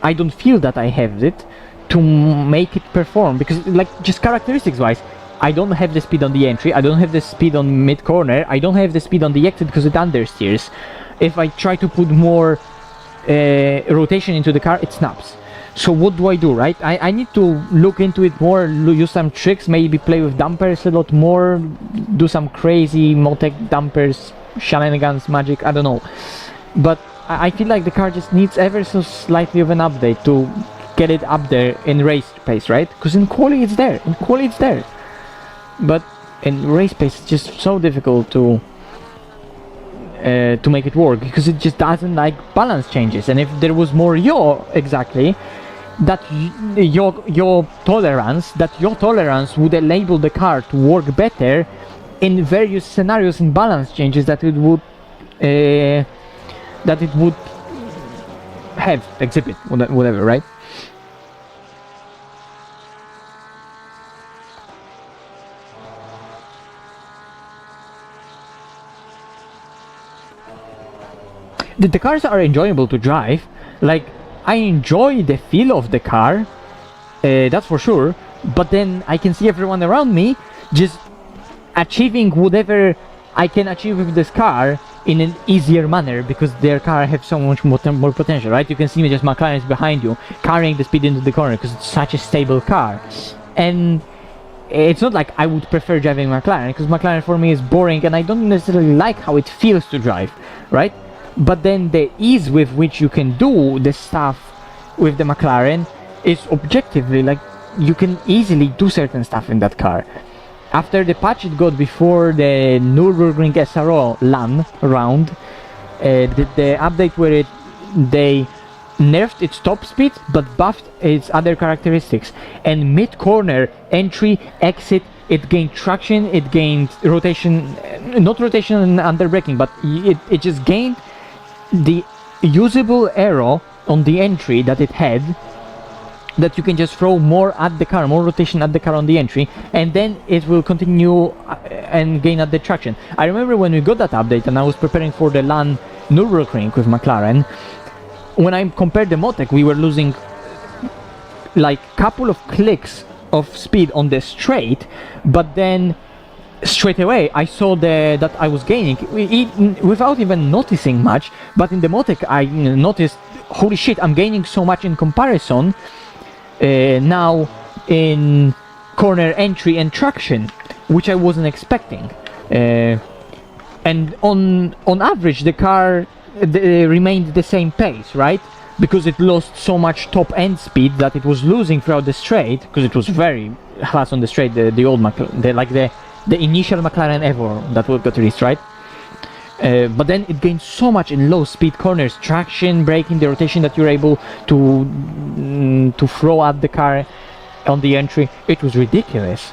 I don't feel that I have it to make it perform, because, like, just characteristics wise, I don't have the speed on the entry, I don't have the speed on mid-corner, I don't have the speed on the exit because it understeers. If I try to put more rotation into the car, it snaps. So what do I do, right? I need to look into it more, use some tricks, maybe play with dampers a lot more, do some crazy Motec dampers, shenanigans, magic, I don't know. But I feel like the car just needs ever so slightly of an update to get it up there in race pace, right? Because in quali it's there, but in race pace it's just so difficult to make it work, because it just doesn't like balance changes. And if there was more yaw, exactly, that your tolerance would enable the car to work better in various scenarios and balance changes that it would exhibit, whatever, right? The cars are enjoyable to drive. Like, I enjoy the feel of the car, that's for sure, but then I can see everyone around me just achieving whatever I can achieve with this car in an easier manner, because their car has so much more potential, right? You can see me, just McLaren is behind you, carrying the speed into the corner because it's such a stable car. And it's not like I would prefer driving McLaren, because McLaren for me is boring and I don't necessarily like how it feels to drive, right? But then the ease with which you can do the stuff with the McLaren is objectively, like, you can easily do certain stuff in that car. After the patch it got before the Nürburgring SRO LAN round, the update where they nerfed its top speed but buffed its other characteristics, and mid-corner, entry, exit, it gained traction, it gained rotation, not rotation and under braking, but it just gained the usable aero on the entry that it had, that you can just throw more at the car, more rotation at the car on the entry, and then it will continue and gain at the traction. I remember when we got that update and I was preparing for the LAN Nürburgring with McLaren, when I compared the Motec, we were losing like couple of clicks of speed on the straight, but then straight away I saw that I was gaining without even noticing much. But in the Motec I noticed, holy shit, I'm gaining so much in comparison. Now in corner entry and traction, which I wasn't expecting. And on average, the car remained the same pace, right? Because it lost so much top end speed that it was losing throughout the straight, because it was very fast on the straight, the old McLaren, the initial McLaren Evo that got released, right? But then it gained so much in low speed corners, traction, braking, the rotation that you're able to throw at the car on the entry. It was ridiculous.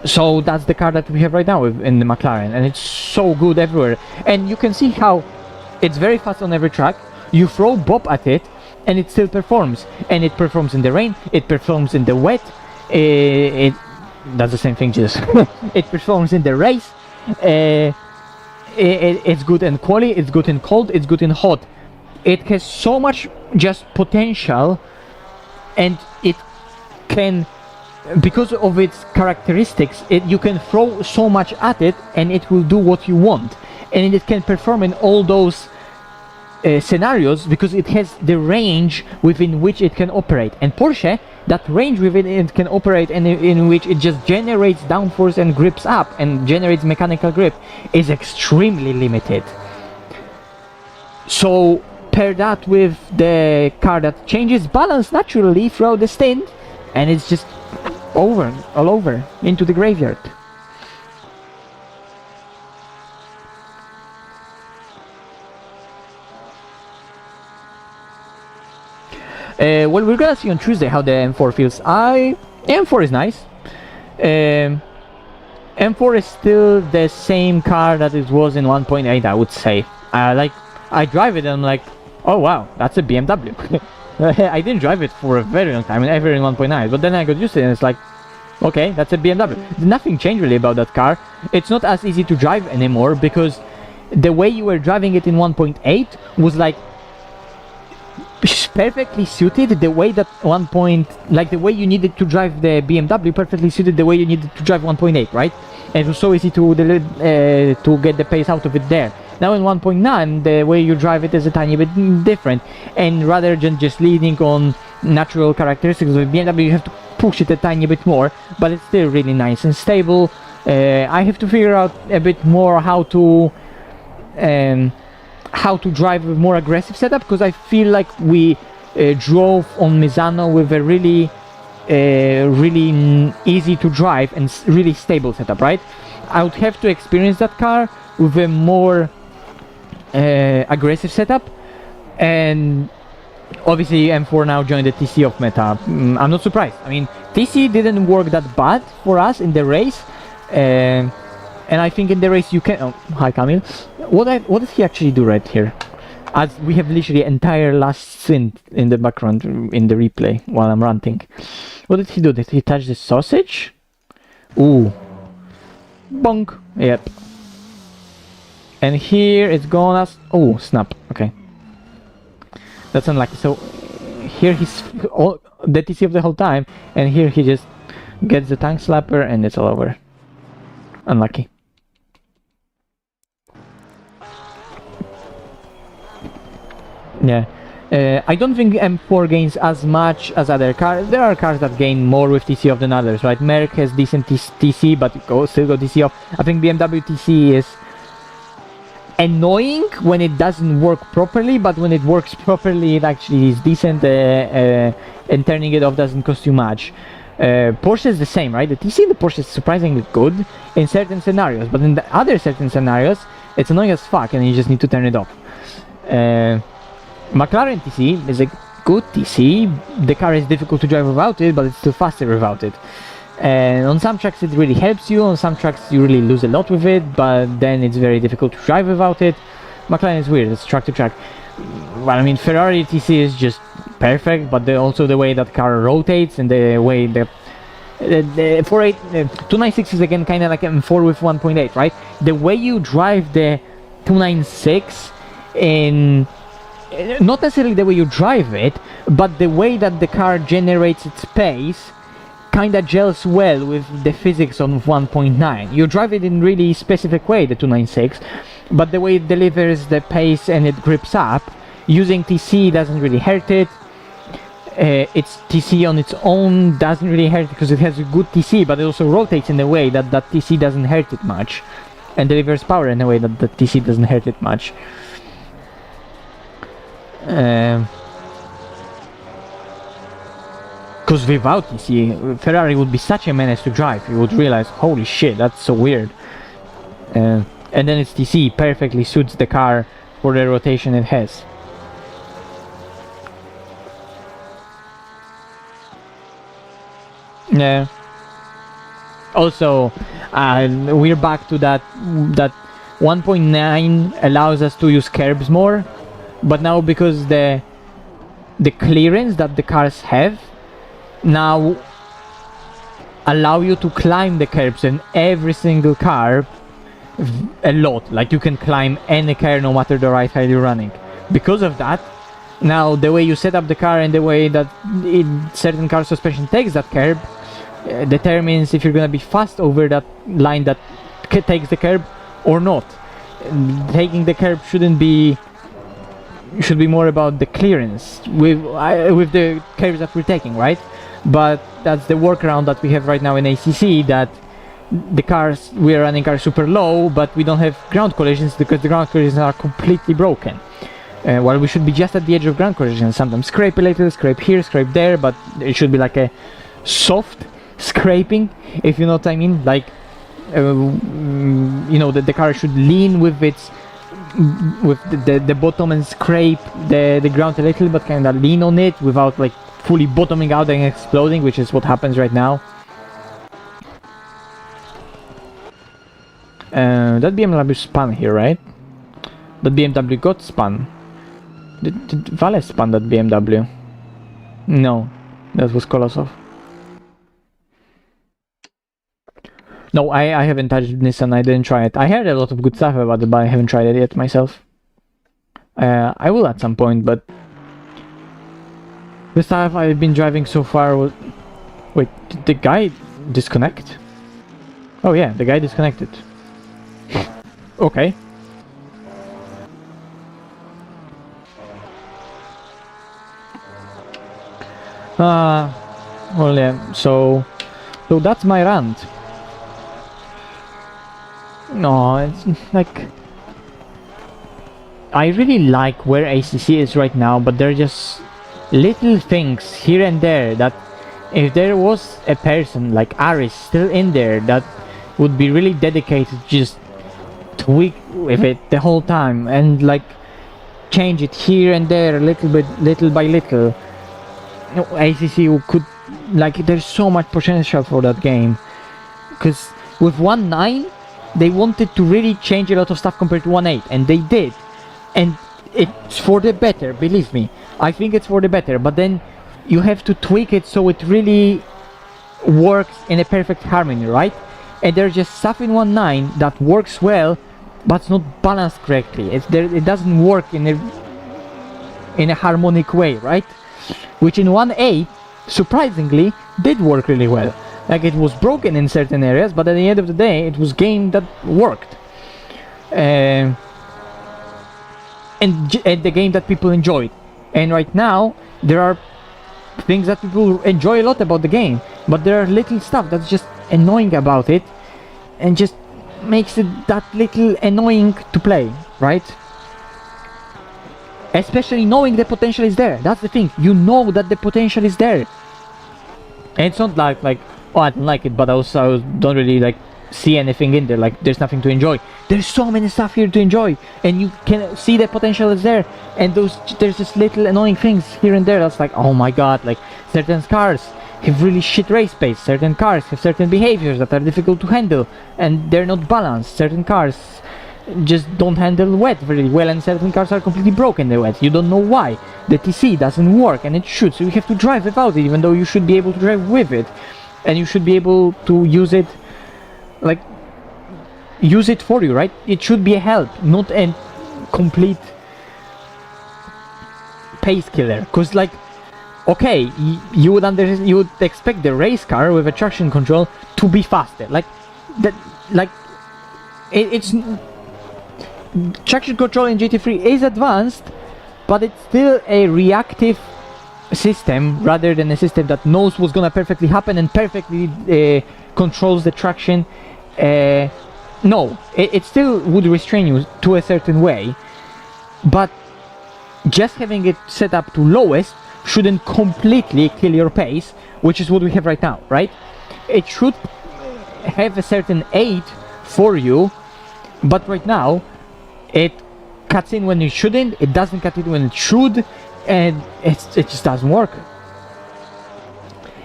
So that's the car that we have right now in the McLaren, and it's so good everywhere. And you can see how it's very fast on every track. You throw bop at it and it still performs, and it performs in the rain, it performs in the wet, that's the same thing, just it performs in the race. It's good in quali, it's good in cold, it's good in hot. It has so much just potential, and it can, because of its characteristics, you can throw so much at it and it will do what you want, and it can perform in all those scenarios because it has the range within which it can operate. And Porsche, that range within it can operate and in which it just generates downforce and grips up and generates mechanical grip, is extremely limited. So pair that with the car that changes balance naturally throughout the stint, and it's just all over into the graveyard. Well, we're gonna see on Tuesday how the M4 feels. M4 is nice. M4 is still the same car that it was in 1.8, I would say. I drive it and I'm like, oh wow, that's a BMW. I didn't drive it for a very long time, ever in 1.9, but then I got used to it and it's like, okay, that's a BMW. Nothing changed really about that car. It's not as easy to drive anymore because the way you were driving it in 1.8 was like perfectly suited the way that the way you needed to drive the BMW perfectly suited the way you needed to drive 1.8, right? And it was so easy to get the pace out of it there. Now in 1.9, the way you drive it is a tiny bit different, and rather than just leaning on natural characteristics of the BMW, you have to push it a tiny bit more, but it's still really nice and stable. I have to figure out a bit more how to drive a more aggressive setup, because I feel like we drove on Misano with a really easy to drive and really stable setup, right? I would have to experience that car with a more aggressive setup, and obviously M4 now joined the TC of meta. I'm not surprised. I mean, TC didn't work that bad for us in the race, and I think in the race you can... Oh, hi Camille. What did he actually do right here? As we have literally entire last synth in the background in the replay while I'm ranting. What did he do? Did he touch the sausage? Ooh. Bonk. Yep. And here it's gone as... Oh, snap. Okay. That's unlucky. So here he's the TC of the whole time, and here he just gets the tank slapper and it's all over. Unlucky. Yeah. I don't think M4 gains as much as other cars. There are cars that gain more with TC off than others, right? Merc has decent TC, but still got TC off. I think BMW TC is annoying when it doesn't work properly, but when it works properly it actually is decent, and turning it off doesn't cost you much. Porsche is the same, right? The TC in the Porsche is surprisingly good in certain scenarios, but in the other certain scenarios it's annoying as fuck and you just need to turn it off. McLaren TC is a good TC. The car is difficult to drive without it, but it's still faster without it. And on some tracks it really helps you, on some tracks you really lose a lot with it, but then it's very difficult to drive without it. McLaren is weird, it's track to track. Well, I mean, Ferrari TC is just perfect, but also the way that car rotates and the way the 296 is again kind of like M4 with 1.8, right? The way you drive the 296 in... not necessarily the way you drive it, but the way that the car generates its pace kinda gels well with the physics on 1.9. You drive it in really specific way, the 296, but the way it delivers the pace and it grips up, using TC doesn't really hurt it. its TC on its own doesn't really hurt because it has a good TC, but it also rotates in a way that that TC doesn't hurt it much, and delivers power in a way that the TC doesn't hurt it much. Because without TC, Ferrari would be such a menace to drive. You would realize, holy shit, that's so weird. And then its TC perfectly suits the car for the rotation it has. Yeah. Also, we're back to that 1.9 allows us to use curbs more, but now because the clearance that the cars have now allow you to climb the curbs in every single car a lot. Like, you can climb any car no matter the right height you're running. Because of that, now the way you set up the car and the way that certain car suspension takes that curb determines if you're gonna be fast over that line that takes the curb or not. Taking the curb should be more about the clearance with the curves that we're taking, right? But that's the workaround that we have right now in ACC, that the cars we're running are super low, but we don't have ground collisions because the ground collisions are completely broken. While we should be just at the edge of ground collisions, sometimes scrape a little, scrape here, scrape there, but it should be like a soft scraping, if you know what I mean. Like, you know, the car should lean with its the bottom and scrape the ground a little, but kind of lean on it without like fully bottoming out and exploding, which is what happens right now. That BMW spun here, right? That BMW got spun. Did Vale spun that BMW? No, that was Kolosov. No, I haven't touched Nissan, I didn't try it. I heard a lot of good stuff about it, but I haven't tried it yet myself. I will at some point, but the stuff I've been driving so far was... Wait, did the guy disconnect? Oh yeah, the guy disconnected. Okay. Well yeah, so that's my rant. No, it's like... I really like where ACC is right now, but there are just little things here and there that if there was a person like Aris still in there that would be really dedicated, just tweak with it the whole time and like change it here and there a little bit, little by little, you know, ACC could, like, there's so much potential for that game. Because with 1.9 they wanted to really change a lot of stuff compared to 1.8, and they did, and it's for the better, believe me. I think it's for the better, but then you have to tweak it so it really works in a perfect harmony, right? And there's just stuff in 1.9 that works well, but it's not balanced correctly. It doesn't work in a harmonic way, right? Which in 1.8, surprisingly, did work really well. Like, it was broken in certain areas, but at the end of the day, it was game that worked. And the game that people enjoyed. And right now, there are things that people enjoy a lot about the game, but there are little stuff that's just annoying about it, and just makes it that little annoying to play, right? Especially knowing the potential is there. That's the thing. You know that the potential is there. And it's not like oh, I don't like it, but I also don't really like see anything in there. Like, there's nothing to enjoy. There's so many stuff here to enjoy, and you can see the potential is there. And there's just little annoying things here and there that's like, oh my god, like certain cars have really shit race pace. Certain cars have certain behaviors that are difficult to handle, and they're not balanced. Certain cars just don't handle wet very well, and certain cars are completely broken in the wet. You don't know why. The TC doesn't work, and it should, so you have to drive without it, even though you should be able to drive with it. And you should be able to use it, like, use it for you, right? It should be a help, not a complete pace killer. Because, like, okay, you would expect the race car with a traction control to be faster. Like, that, like, it's traction control in GT3 is advanced, but it's still a reactive system rather than a system that knows what's gonna perfectly happen and perfectly controls the traction. No, it still would restrain you to a certain way, but just having it set up to lowest shouldn't completely kill your pace, which is what we have right now, right? It should have a certain aid for you, but right now it cuts in when it shouldn't, it doesn't cut in when it should, and it just doesn't work.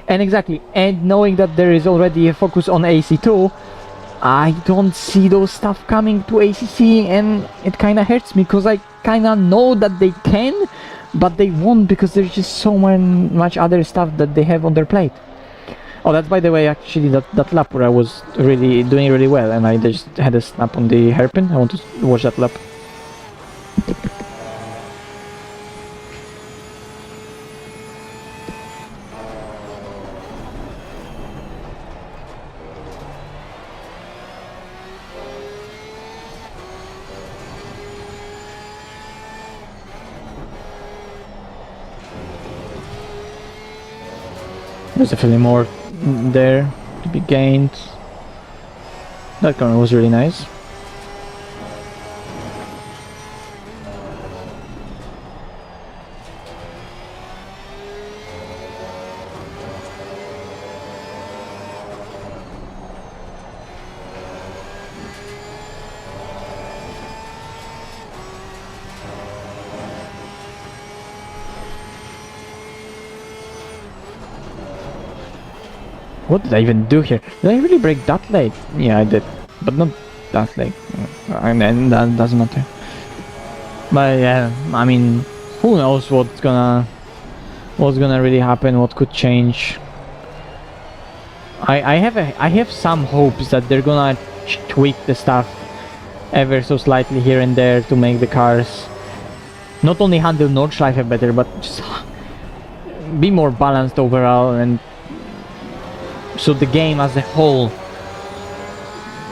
And exactly, and knowing that there is already a focus on AC2, I don't see those stuff coming to ACC, and it kinda hurts me, because I kinda know that they can, but they won't, because there's just so much other stuff that they have on their plate. Oh, that's by the way actually that lap where I was really doing really well, and I just had a snap on the hairpin. I want to watch that lap. There's definitely more there to be gained. That corner was really nice. What did I even do here? Did I really break that late? Yeah, I did, but not that late. And then that doesn't matter. But yeah, I mean, who knows what's gonna really happen? What could change? I have some hopes that they're gonna tweak the stuff ever so slightly here and there to make the cars not only handle Nordschleife better, but just be more balanced overall, and so the game as a whole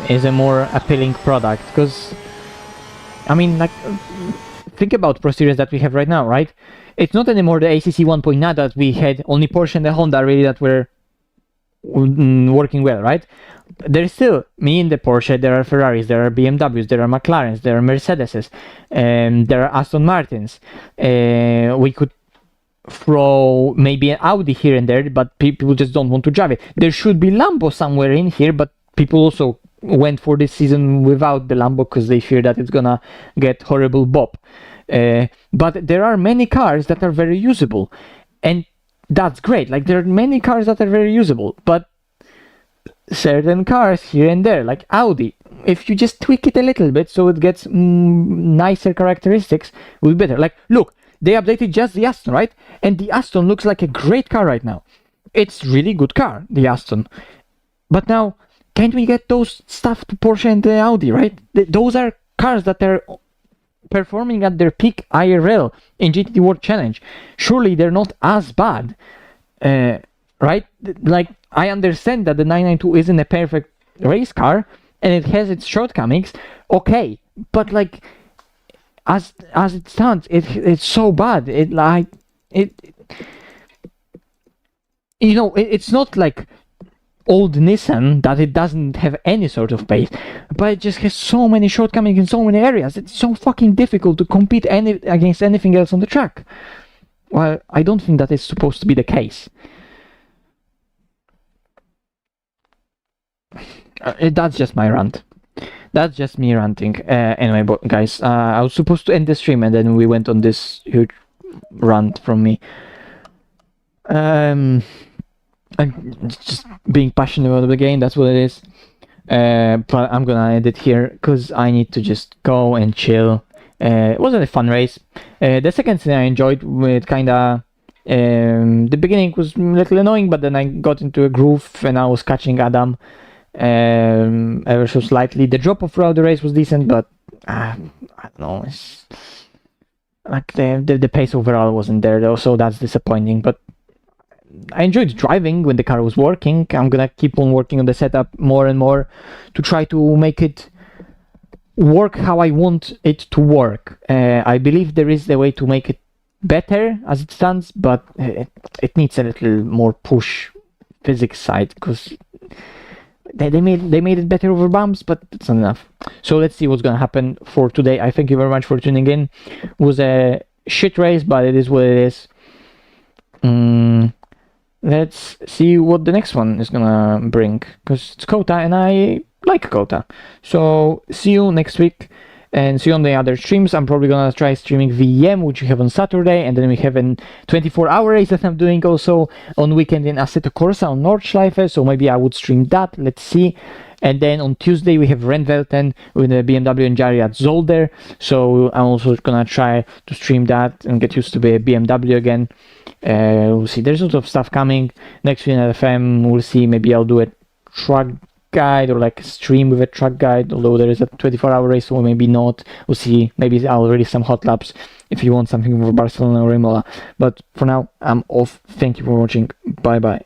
is a more appealing product. Because I mean, like, think about Pro Series that we have right now, right? It's not anymore the ACC 1.9 that we had, only Porsche and the Honda really that were working well, right? There's still me in the Porsche, there are Ferraris, there are BMWs, there are McLarens, there are Mercedeses, there are Aston Martins. We could throw maybe an Audi here and there, but people just don't want to drive it. There should be Lambo somewhere in here, but people also went for this season without the Lambo because they fear that it's gonna get horrible bop. But there are many cars that are very usable, and that's great. Like, there are many cars that are very usable, but certain cars here and there, like Audi, if you just tweak it a little bit so it gets nicer characteristics, will be better. Like, look, they updated just the Aston, right? And the Aston looks like a great car right now. It's really good car, the Aston. But now, can't we get those stuff to Porsche and the Audi, right? Those are cars that are performing at their peak IRL in GTD World Challenge. Surely they're not as bad, right? Like, I understand that the 992 isn't a perfect race car and it has its shortcomings, okay, but like, as it stands, it's so bad. It's not like old Nissan that it doesn't have any sort of pace, but it just has so many shortcomings in so many areas. It's so fucking difficult to compete against anything else on the track. Well, I don't think that is supposed to be the case. That's just my rant. That's just me ranting. Anyway, guys, I was supposed to end the stream and then we went on this huge rant from me. I'm just being passionate about the game, that's what it is. But I'm gonna end it here because I need to just go and chill. It wasn't a fun race. The second thing I enjoyed with kinda... the beginning was a little annoying, but then I got into a groove and I was catching Adam ever so slightly. The drop off throughout the race was decent, but I don't know, it's like the pace overall wasn't there though, so that's disappointing. But I enjoyed driving when the car was working. I'm gonna keep on working on the setup more and more to try to make it work how I want it to work. I believe there is a way to make it better as it stands, but it needs a little more push physics side, because they made it better over bumps, but it's not enough. So let's see what's gonna happen for today. I thank you very much for tuning in. It was a shit race, but it is what it is. Let's see what the next one is gonna bring, because it's Kota and I like Kota. So see you next week and see you on the other streams. I'm probably gonna try streaming VM, which we have on Saturday, and then we have a 24-hour race that I'm doing also on weekend in Assetto Corsa on Nordschleife, so maybe I would stream that. Let's see. And then on Tuesday we have Rennwelten with the BMW and Jari at Zolder, so I'm also gonna try to stream that and get used to the BMW again. We'll see. There's a lot of stuff coming next week in LFM. We'll see. Maybe I'll do a truck guide or like a stream with a truck guide, although there is a 24-hour race, so maybe not. We'll see. Maybe I'll release some hot laps if you want something for Barcelona or Imola. But for now, I'm off. Thank you for watching. Bye bye.